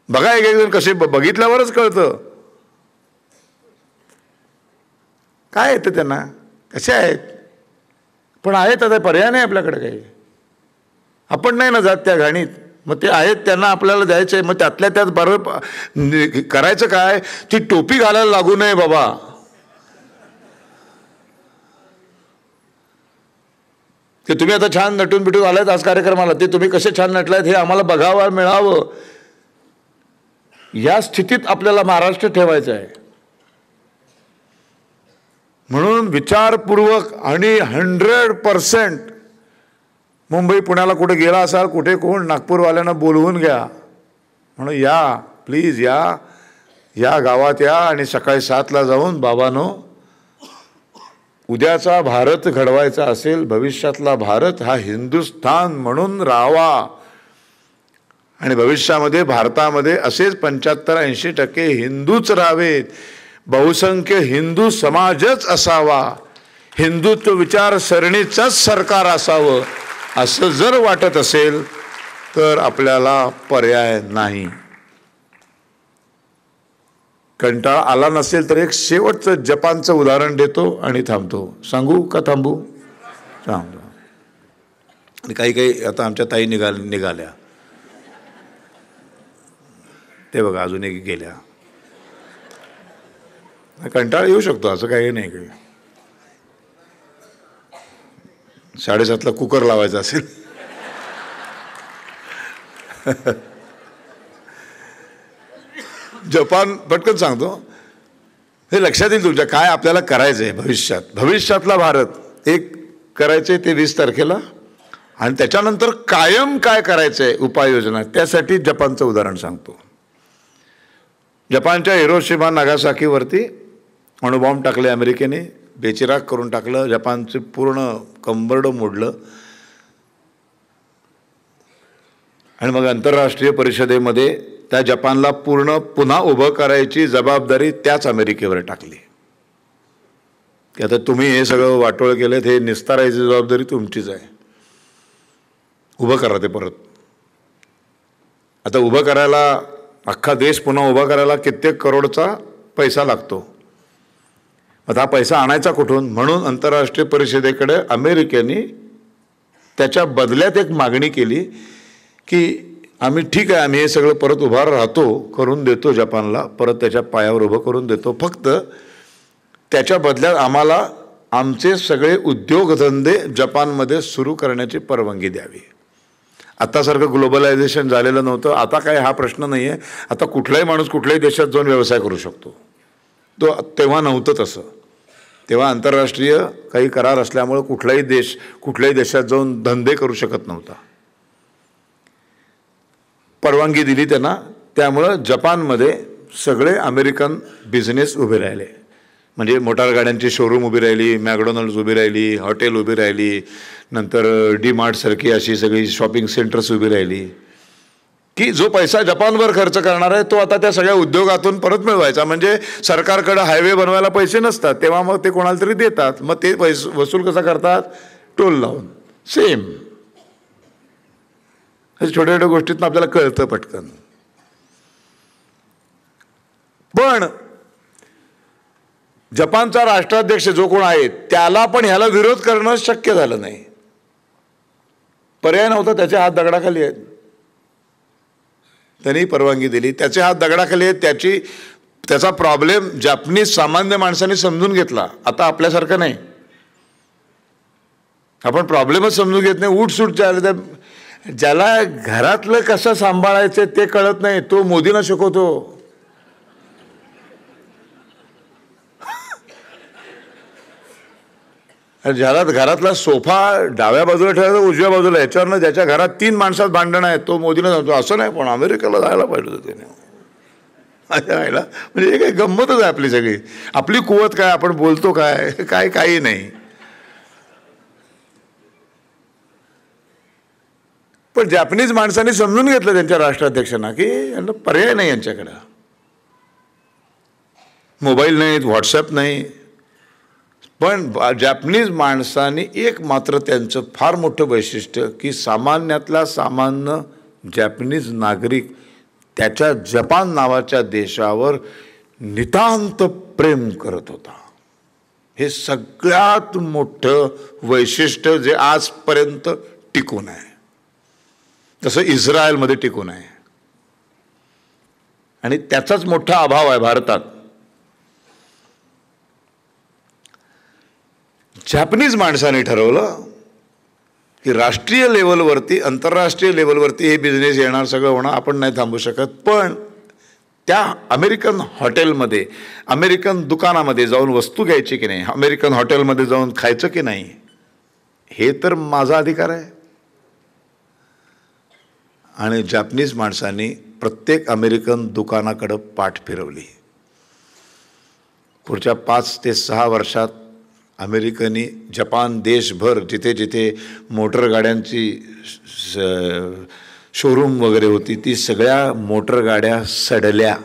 बघा एक एक जण कसे, बघितल्यावरच कळतं काय येतं त्यांना, कसे आहेत. पण आहेत, आता पर्याय नाही आपल्याकडे काही. आपण नाही ना जात त्या घाणीत. मग ते आहेत, त्यांना आपल्याला द्यायचं आहे. मग त्यातल्या त्यात बरोबर करायचं काय, ती टोपी घालायला लागू नये बाबा. ते तुम्ही आता छान नटून बिटून आलायत आज कार्यक्रमाला, ते तुम्ही कसे छान नटलायत हे आम्हाला बघावं मिळावं. या स्थितीत आपल्याला महाराष्ट्र ठेवायचं आहे. म्हणून विचारपूर्वक आणि 100% मुंबई पुण्याला कुठे गेला असाल, कुठे कोण नागपूरवाल्यांना बोलवून घ्या, म्हणून या प्लीज, या गावात या आणि सकाळी 7ला जाऊन बाबांनो, उद्याचा भारत घडवायचा असेल, भविष्यातला भारत हा हिंदुस्थान म्हणून राहावा. आणि भविष्यामध्ये भारतामध्ये असेच 75-80% हिंदूच राहावेत. बहुसंख्य हिंदू समाजच असावा. हिंदुत्व विचारसरणीचंच सरकार असावं, असं जर वाटत असेल तर आपल्याला पर्याय नाही. कंटाळा आला नसेल तर एक शेवटचं जपानचं उदाहरण देतो आणि थांबतो. सांगू का थांबू? थांबतो. आणि काही काही आता आमच्या ताई निघाल्या ते बघा अजून एक गेल्या. कंटाळा येऊ शकतो, असं काही नाही. काही 7:30ला कुकर लावायचा असेल जपान पटकन सांगतो, हे लक्षात येईल तुमच्या काय आपल्याला करायचं आहे भविष्यातला भारत एक करायचे ते 20 तारखेला, आणि त्याच्यानंतर कायम काय करायचं आहे उपाययोजना, त्यासाठी जपानचं उदाहरण सांगतो. जपानच्या हिरोशिमा नागासाकीवरती अणुबॉम्ब टाकले अमेरिकेने, बेचिराग करून टाकलं, जपानचं पूर्ण कंबरडं मोडलं. आणि मग आंतरराष्ट्रीय परिषदेमध्ये त्या जपानला पुन्हा उभं करायची जबाबदारी त्याच अमेरिकेवर टाकली, की आता तुम्ही हे सगळं वाटोळ केलं, हे निस्तारायची जबाबदारी तुमचीच आहे, उभं करा ते परत. आता उभं करायला अख्खा देश पुन्हा उभा करायला कित्येक करोडचा पैसा लागतो. आता हा पैसा आणायचा कुठून? म्हणून आंतरराष्ट्रीय परिषदेकडे अमेरिकेने त्याच्या बदल्यात एक मागणी केली की आम्ही ठीक आहे, आम्ही हे सगळं परत उभा राहतो, करून देतो जपानला, परत त्याच्या पायावर उभं करून देतो, फक्त त्याच्या बदल्यात आम्हाला आमचे सगळे उद्योगधंदे जपानमध्ये सुरू करण्याची परवानगी द्यावी. आतासारखं ग्लोबलायझेशन झालेलं नव्हतं. आता काय हा प्रश्न नाही आहे. आता कुठलाही माणूस कुठल्याही देशात जाऊन व्यवसाय करू शकतो. तो तेव्हा नव्हतं तसं. तेव्हा आंतरराष्ट्रीय काही करार असल्यामुळं कुठलाही देश कुठल्याही देशात जाऊन धंदे करू शकत नव्हता. परवानगी दिली त्यांना. त्यामुळं जपानमध्ये सगळे अमेरिकन बिझनेस उभे राहिले. म्हणजे मोटार गाड्यांची शोरूम उभी राहिली, मॅकडॉनल्ड्स उभी राहिली, हॉटेल उभी राहिली, नंतर डीमार्टसारखी अशी सगळी शॉपिंग सेंटर्स उभी राहिली, की जो पैसा जपानवर खर्च करणार आहे तो आता त्या सगळ्या उद्योगातून परत मिळवायचा. म्हणजे सरकारकडे हायवे बनवायला पैसे नसतात, तेव्हा मग ते कोणाला तरी देतात. मग ते पैसे वसूल कसा करतात? टोल लावून. सेम छोट्या छोट्या गोष्टीतून आपल्याला कळतं पटकन. पण जपानचा राष्ट्राध्यक्ष जो कोण आहे त्याला पण ह्याला विरोध करणं शक्य झालं नाही. पर्याय नव्हता. त्याचे हात दगडाखाली आहेत. त्यांनी परवानगी दिली. त्याचे हात दगडाखाली आहेत. त्याचा प्रॉब्लेम जपानीज सामान्य माणसाने समजून घेतला. आता आपल्यासारखं नाही. आपण प्रॉब्लेमच समजून घेत नाही. उठसूट ज्याला घरातलं कसं सांभाळायचं ते कळत नाही, तो मोदींना शिकवतो. ज्याला घरातला सोफा डाव्या बाजूला ठेवायचा उजव्या बाजूला, याच्यावरनं ज्याच्या घरात 3 माणसात भांडणं आहेत तो मोदीला सांगतो असं नाही, पण अमेरिकेला जायला पाहिजे होतं त्याने. जायला म्हणजे काही गंमतच आहे आपली सगळी. आपली कुवत काय, आपण बोलतो काय, काही नाही. पण जपानीज माणसांनी समजून घेतलं त्यांच्या राष्ट्राध्यक्षांना की यांना पर्याय नाही, यांच्याकडं मोबाईल नाहीत, व्हॉट्सॲप नाही. पण जपानीज माणसांनी एक मात्र त्यांचं फार मोठं वैशिष्ट्य की सामान्यातला सामान्य जपानीज नागरिक त्याच्या जपान नावाच्या देशावर नितांत प्रेम करत होता. हे सगळ्यात मोठं वैशिष्ट्य जे आजपर्यंत टिकून आहे. जसं इस्रायलमध्ये टिकून आहे. आणि त्याचाच मोठा अभाव आहे भारतात. जपानीज माणसाने ठरवलं की राष्ट्रीय लेवलवरती, आंतरराष्ट्रीय लेवलवरती हे बिझनेस येणार, सगळं होणं, आपण नाही थांबू शकत. पण त्या अमेरिकन हॉटेलमध्ये, अमेरिकन दुकानामध्ये जाऊन वस्तू घ्यायची की नाही, अमेरिकन हॉटेलमध्ये जाऊन खायचं की नाही, हे तर माझा अधिकार आहे. आणि जपानीज माणसांनी प्रत्येक अमेरिकन दुकानाकडं पाठ फिरवली. पुढच्या 5 ते 6 वर्षात अमेरिकनी जपान देशभर जिथे जिथे मोटर गाड्यांची शोरूम वगैरे होती ती सगळ्या मोटर गाड्या सडल्या,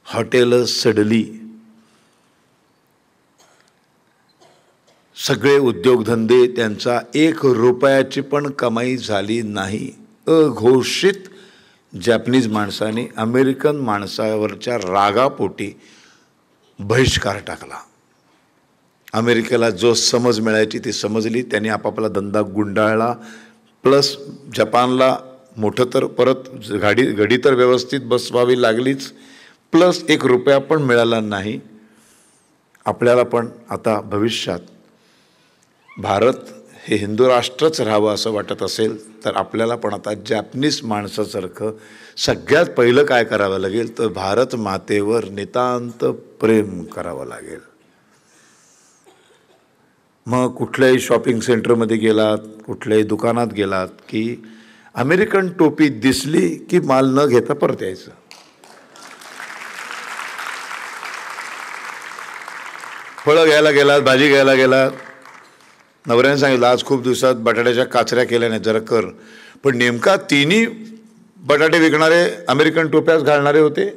हॉटेलं सडली, सगळे उद्योगधंदे त्यांचा 1 रुपयाची पण कमाई झाली नाही. अघोषित जॅपनीज माणसांनी अमेरिकन माणसावरच्या रागापोटी बहिष्कार टाकला. अमेरिकेला जो समज मिळायची ती समजली, त्यांनी आपापला धंदा गुंडाळला. प्लस जपानला मोठं तर परत घडी तर व्यवस्थित बसवावी लागलीच, प्लस 1 रुपया पण मिळाला नाही. आपल्याला पण आता भविष्यात भारत हे हिंदू राष्ट्रच राहावं असं वाटत असेल तर आपल्याला पण आता जॅपनीज माणसासारखं सगळ्यात पहिलं काय करावं लागेल तर भारत मातेवर नितांत प्रेम करावं लागेल. मग कुठल्याही शॉपिंग सेंटरमध्ये गेलात, कुठल्याही दुकानात गेलात की अमेरिकन टोपी दिसली की माल न घेता परत यायचं. फळं घ्यायला गेलात, भाजी घ्यायला गेलात, नवऱ्याने सांगितलं आज खूप दिवसात बटाट्याच्या काचऱ्या केल्या नाही, जरा कर. पण नेमका तिन्ही बटाटे विकणारे अमेरिकन टोप्याच घालणारे होते,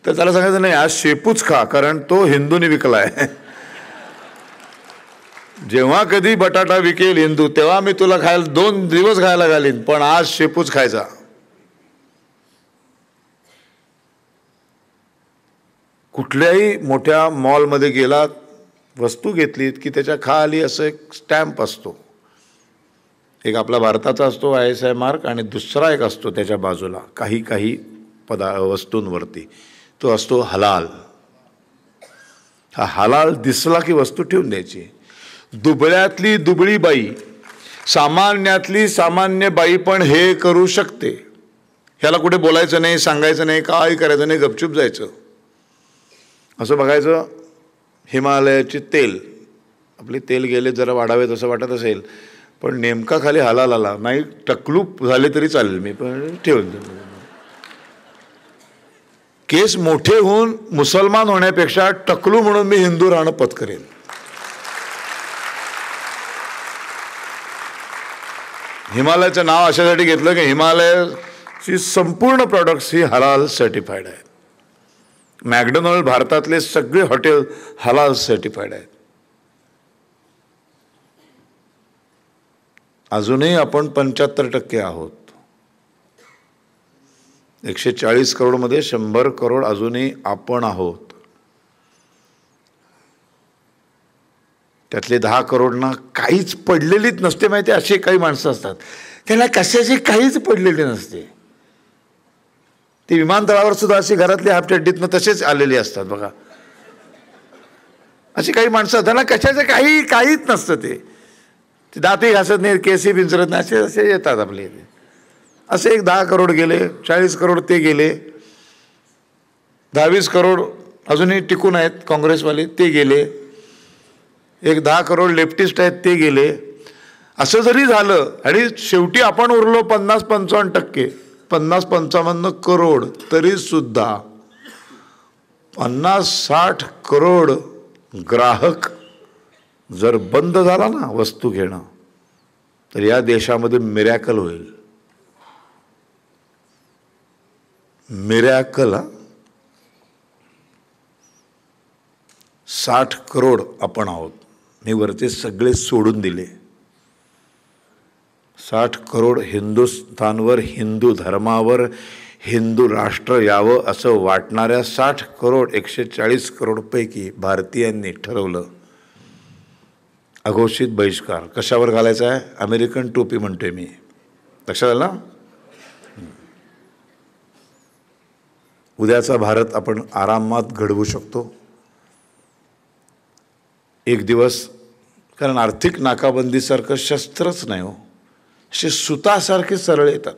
तर त्याला सांगायचं नाही आज शेपूच खा, कारण तो हिंदूने विकलाय. जेव्हा कधी बटाटा विकेल हिंदू तेव्हा मी तुला खायला 2 दिवस खायला घालीन, पण आज शेपूच खायचा. कुठल्याही मोठ्या मॉलमध्ये गेलात, वस्तू घेतलीत की त्याच्या खाली असं एक स्टॅम्प असतो. एक आपला भारताचा असतो ISI मार्क आणि दुसरा एक असतो त्याच्या बाजूला काही वस्तूंवरती, तो असतो हलाल. हा हलाल दिसला की वस्तू ठेवून द्यायची. दुबळ्यातली दुबळी बाई, सामान्यातली सामान्य बाई पण हे करू शकते. ह्याला कुठे बोलायचं नाही, सांगायचं नाही, काही करायचं नाही, गपचूप जायचं. असं बघायचं हिमालयाचे तेल, आपले तेल गेले जरा वाढावेत असं वाटत असेल, पण नेमका खाली हलाल आला नाही, टकलूप झाले तरी चालेल, मी पण ठेवून देतो. केस मोठे होऊन मुसलमान होण्यापेक्षा टकलू म्हणून मी हिंदू राहणं पत्करेन. हिमालयाचं नाव अशासाठी घेतलं की हिमालयाची संपूर्ण प्रॉडक्ट्स ही हलाल सर्टिफाईड आहेत. मॅकडोनल्ड भारतातले सगळे हॉटेल हलाल सर्टिफाईड आहेत. अजूनही आपण 75% आहोत. 140 करोडमध्ये 100 करोड अजूनही आपण आहोत. त्यातले 10 करोडना काहीच पडलेलीच नसते. माहिती असे काही माणसं असतात त्याला कशाची काहीच पडलेली नसते. ते विमानतळावर सुद्धा अशी घरातली हाफचड्डीतनं तसेच आलेली असतात बघा. अशी काही माणसं त्यांना कशाचं काहीच नसतं. ते दातही घासत नाही, केसही पिंचरत नाही, असे येतात आपले. असे एक 10 करोड गेले, 40 करोड ते गेले, 10-20 करोड अजूनही टिकून आहेत काँग्रेसवाले, ते गेले, एक 10 करोड लेफ्टिस्ट आहेत ते गेले. असं जरी झालं आणि शेवटी आपण उरलो 50-55%, 50-55 करोड, तरी सुद्धा 50-60 करोड ग्राहक जर बंद झाला ना वस्तू घेणं, तर या देशामध्ये मिरॅकल होईल. मिरॅकल. 60 करोड आपण आहोत, मी वरचे सगळे सोडून दिले. 60 करोड हिंदुस्थानवर, हिंदू धर्मावर, हिंदू राष्ट्र यावं असं वाटणाऱ्या 60 करोड 140 करोडपैकी भारतीयांनी ठरवलं अघोषित बहिष्कार. कशावर घालायचा आहे? अमेरिकन टोपी म्हणतोय मी. लक्षात आलं? उद्याचा भारत आपण आरामात घडवू शकतो. एक दिवस, कारण आर्थिक नाकाबंदीसारखं शस्त्रच नाही हो, असे सुतासारखे सरळ येतात.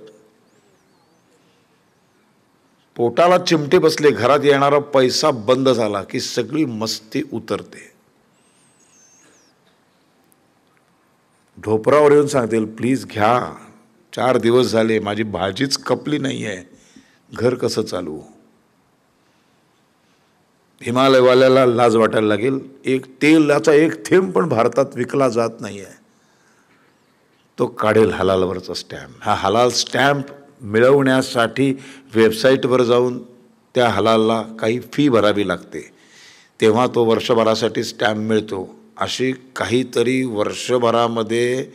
पोटाला चिमटे बसले, घरात येणारा पैसा बंद झाला की सगळी मस्ती उतरते. ढोपरावर येऊन सांगतील प्लीज घ्या, 4 दिवस झाले माझी भाजीच कपली नाही आहे, घर कसं चालू. हिमालयवाल्याला लाज वाटायला लागेल. एक तेलाचा एक थेंब पण भारतात विकला जात नाही आहे, तो काढेल हलालवरचा स्टॅम्प. हा हलाल स्टॅम्प मिळवण्यासाठी वेबसाईटवर जाऊन त्या हलालला काही फी भरावी लागते, तेव्हा तो वर्षभरासाठी स्टॅम्प मिळतो. अशी काहीतरी वर्षभरामध्ये,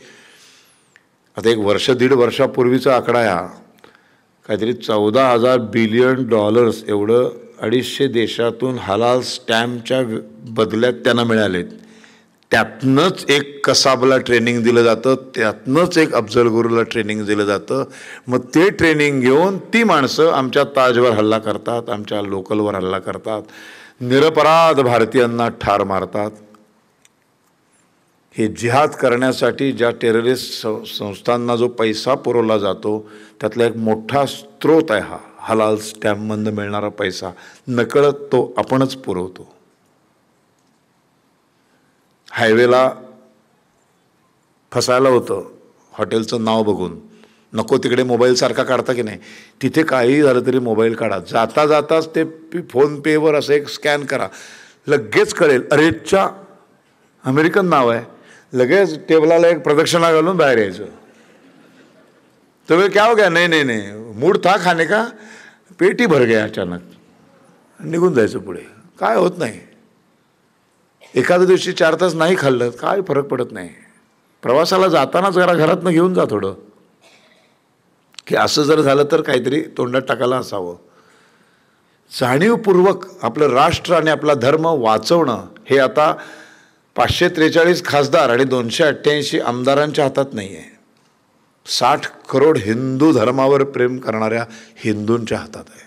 आता 1 वर्ष 1.5 वर्षापूर्वीचा आकडा आहे हा, काहीतरी 14,000 बिलियन डॉलर्स एवढं 250 देशातून हलाल स्टॅम्पच्या बदल्यात त्यांना मिळालेत. त्यातनंच एक कसाबला ट्रेनिंग दिलं जातं, त्यातनंच एक अफजल गुरूला ट्रेनिंग दिलं जातं. मग ते ट्रेनिंग घेऊन ती माणसं आमच्या ताजवर हल्ला करतात, आमच्या लोकलवर हल्ला करतात, निरपराध भारतीयांना ठार मारतात. हे जिहाद करण्यासाठी ज्या टेररिस्ट संस्थांना जो पैसा पुरवला जातो त्यातला एक मोठा स्रोत आहे हा हलाल स्टॅम्पमधून मिळणारा पैसा. नकळत तो आपणच पुरवतो. हायवेला फसायला होतं हॉटेलचं नाव बघून, नको तिकडे मोबाईल सारखा काढता की नाही, तिथे काही झालं तरी मोबाईल काढा, जाता जाताच ते फोनपेवर असं एक स्कॅन करा, लगेच कळेल अरेच्या अमेरिकन नाव आहे. लगेच टेबलाला एक प्रदक्षिणा घालून बाहेर यायचं. तो क्या हो गया, नाही नाही नाही मूड था खाने का, पेटी भर गया अचानक, निघून जायचं पुढे. काय होत नाही, एखाद्या दिवशी 4 तास नाही खाल्लं काय फरक पडत नाही. प्रवासाला जाताना जरा घरातनं घेऊन जा थोडं, की असं जर झालं तर काहीतरी तोंडात टाकायला असावं. जाणीवपूर्वक आपलं राष्ट्र आणि आपला धर्म वाचवणं हे आता 543 खासदार आणि 288 आमदारांच्या हातात नाही आहे. 60 करोड हिंदू धर्मावर प्रेम करणाऱ्या हिंदूंच्या हातात आहे.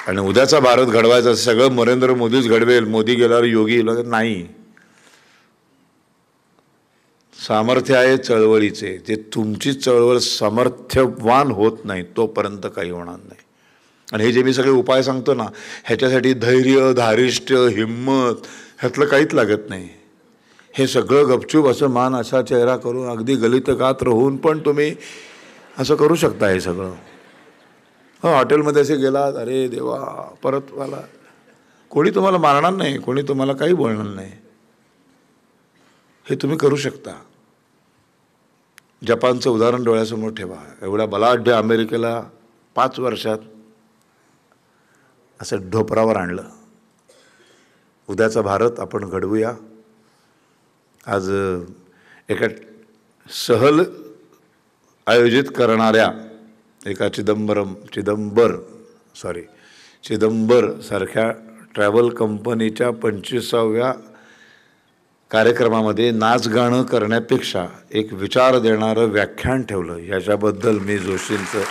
आणि उद्याचा भारत घडवायचा सगळं नरेंद्र मोदीच घडवेल, मोदी गेल्यावर योगी नाही. सामर्थ्य आहे चळवळीचे, ते तुमची चळवळ सामर्थ्यवान होत नाही तोपर्यंत काही होणार नाही. आणि हे जे मी सगळे उपाय सांगतो ना, ह्याच्यासाठी धैर्य, धारिष्ट्य, हिंमत ह्यातलं काहीच लागत नाही. हे सगळं गपचूप असं मान असा चेहरा करून अगदी गलित गात्र होऊन पण तुम्ही असं करू शकता हे सगळं. हॉटेलमध्ये असे गेलात, अरे देवा परत मला, कोणी तुम्हाला मारणार नाही, कोणी तुम्हाला काही बोलणार नाही. हे तुम्ही करू शकता. जपानचं उदाहरण डोळ्यासमोर ठेवा. एवढ्या बलाढ्य अमेरिकेला 5 वर्षात असं ढोपरावर आणलं. उद्याचा भारत आपण घडवूया. आज एका सहल आयोजित करणाऱ्या एका चिदंबर सारख्या ट्रॅव्हल कंपनीच्या 25व्या कार्यक्रमामध्ये नाच गाणं करण्यापेक्षा एक विचार देणारं व्याख्यान ठेवलं. याच्याबद्दल मी जोशींचं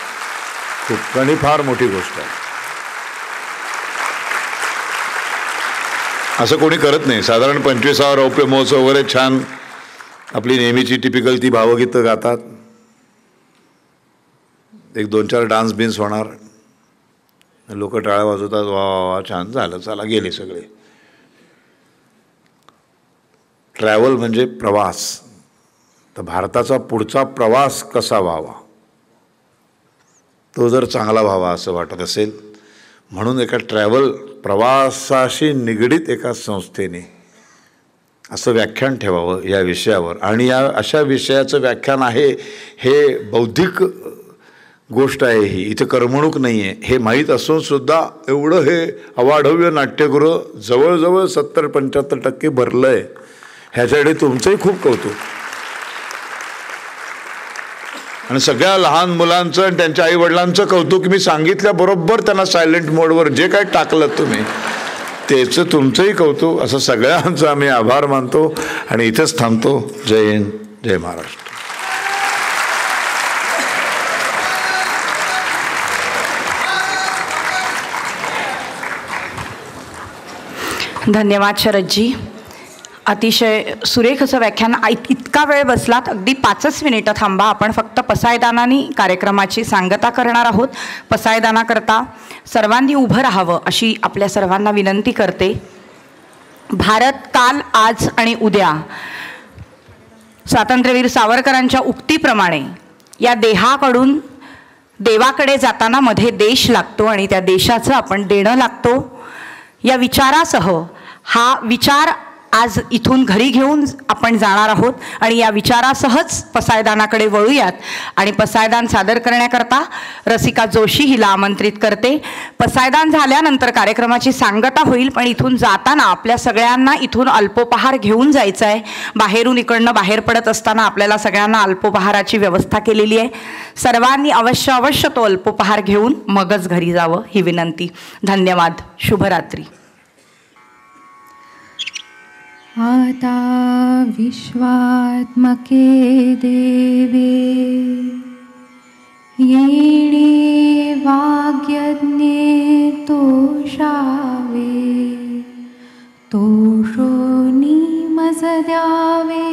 खूप आणि फार मोठी गोष्ट आहे. असं कोणी करत नाही. साधारण 25वा रौप्य महोत्सव वगैरे छान आपली नेहमीची टिपिकल ती भावगीतं गातात, एक 2-4 डान्स बिन्स होणार, लोक टाळ्या वाजवतात, वा वा छान झालं, चला गेले सगळे. ट्रॅव्हल म्हणजे प्रवास. तर भारताचा पुढचा प्रवास कसा व्हावा, तो जर चांगला व्हावा असं वाटत असेल, म्हणून एका ट्रॅव्हल प्रवासाशी निगडीत एका संस्थेने असं व्याख्यान ठेवावं या विषयावर. आणि या अशा विषयाचं व्याख्यान आहे, हे बौद्धिक गोष्ट आहे, ही इथे करमणूक नाही आहे हे माहीत असून सुद्धा एवढं हे अवाढव्य नाट्यगृह जवळजवळ 70-75% भरलं आहे. ह्याच्याकडे तुमचंही खूप कौतुक. आणि सगळ्या लहान मुलांचं आणि त्यांच्या आईवडिलांचं कौतुक. मी सांगितल्याबरोबर त्यांना सायलेंट मोडवर जे काय टाकलं तुम्ही त्याचं तुमचंही कौतुक. असं सगळ्यांचा आम्ही आभार मानतो आणि इथेच थांबतो. जय हिंद, जय महाराष्ट्र. धन्यवाद शरदजी. अतिशय सुरेख असं व्याख्यान. इतका वेळ बसलात, अगदी 5च मिनिटं थांबा. आपण फक्त पसायदानानी कार्यक्रमाची सांगता करणार आहोत. पसायदाना करता सर्वांनी उभं राहावं अशी आपल्या सर्वांना विनंती करते. भारत काल, आज आणि उद्या स्वातंत्र्यवीर सावरकरांच्या उक्तीप्रमाणे या देहाकडून देवाकडे जाताना मध्ये देश लागतो आणि त्या देशाचं आपण देणं लागतो. या विचारासह हा विचार आज इथून घरी घेऊन आपण जाणार आहोत आणि या विचारासहच पसायदानाकडे वळूयात. आणि पसायदान सादर करण्याकरता रसिका जोशी हिला आमंत्रित करते. पसायदान झाल्यानंतर कार्यक्रमाची सांगता होईल, पण इथून जाताना आपल्या सगळ्यांना इथून अल्पोपहार घेऊन जायचं आहे. बाहेरून इकडनं बाहेर पडत असताना आपल्याला सगळ्यांना अल्पोपहाराची व्यवस्था केलेली आहे. सर्वांनी अवश्य तो अल्पोपहार घेऊन मगच घरी जावं ही विनंती. धन्यवाद. शुभरात्री. आता विश्वात्मके देवे येणे वाग्यज्ञे तोषावे, तोषोनी मज द्यावे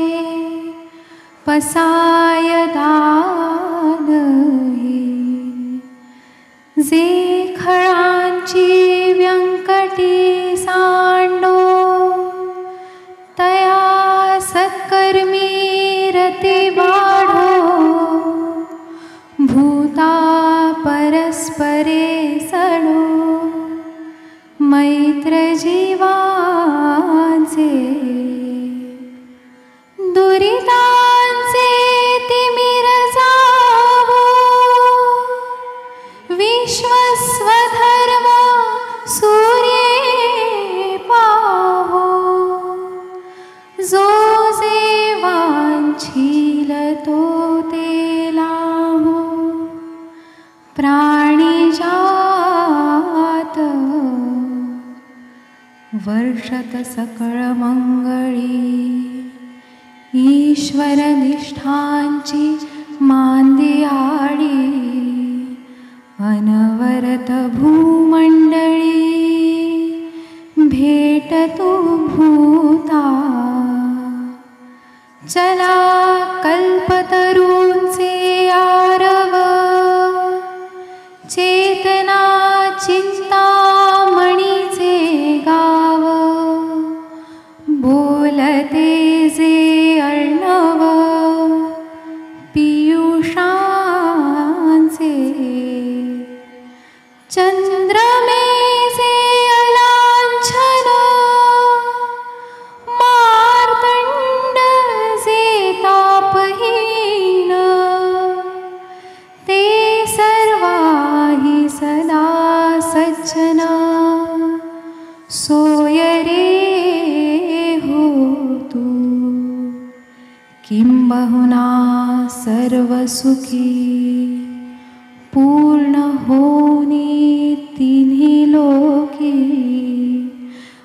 पसायदान हे. जे खळांची व्यंकटी सांडो, तया सत्कर्मी रती वाढो. भूता परस्परे सडो, मैत्र जीवांचे. दुरितांचे तिमिर जावो, विश्वस्वधर्म सूर्ये पाहो. जो जे वांछील तो ते लाहो, प्राणी जात वर्षत सकळ मंगळी. ईश्वर निष्ठांची मांदियाळी, अनवरत भूमंडळी. भेट तू भूता, चला कल्पतरूंचे आरव. चेतना चिंतामणीचे गाव, बोलते जे अर्णव पियुषांचे. चंद्रमेचे अलांछन, मार्तंड जे तापहीन. ते सर्वाही सदा सज्जन, सोय रे हो तू. किंबहुना सर्वसुखी, पूर्ण होनी तिन्ही लोकी.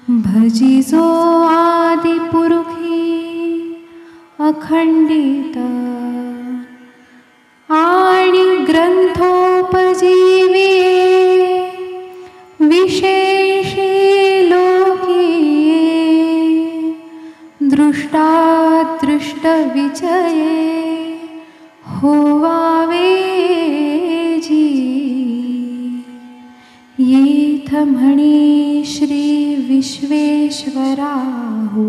भजिजो आदिपुरुषी अखंडित, आणि ग्रंथोपजीवी विशेषी लोकीये. दृष्टादृष्ट विजये होवावे जी. येथ म्हणे श्री विश्वेश्वराहू.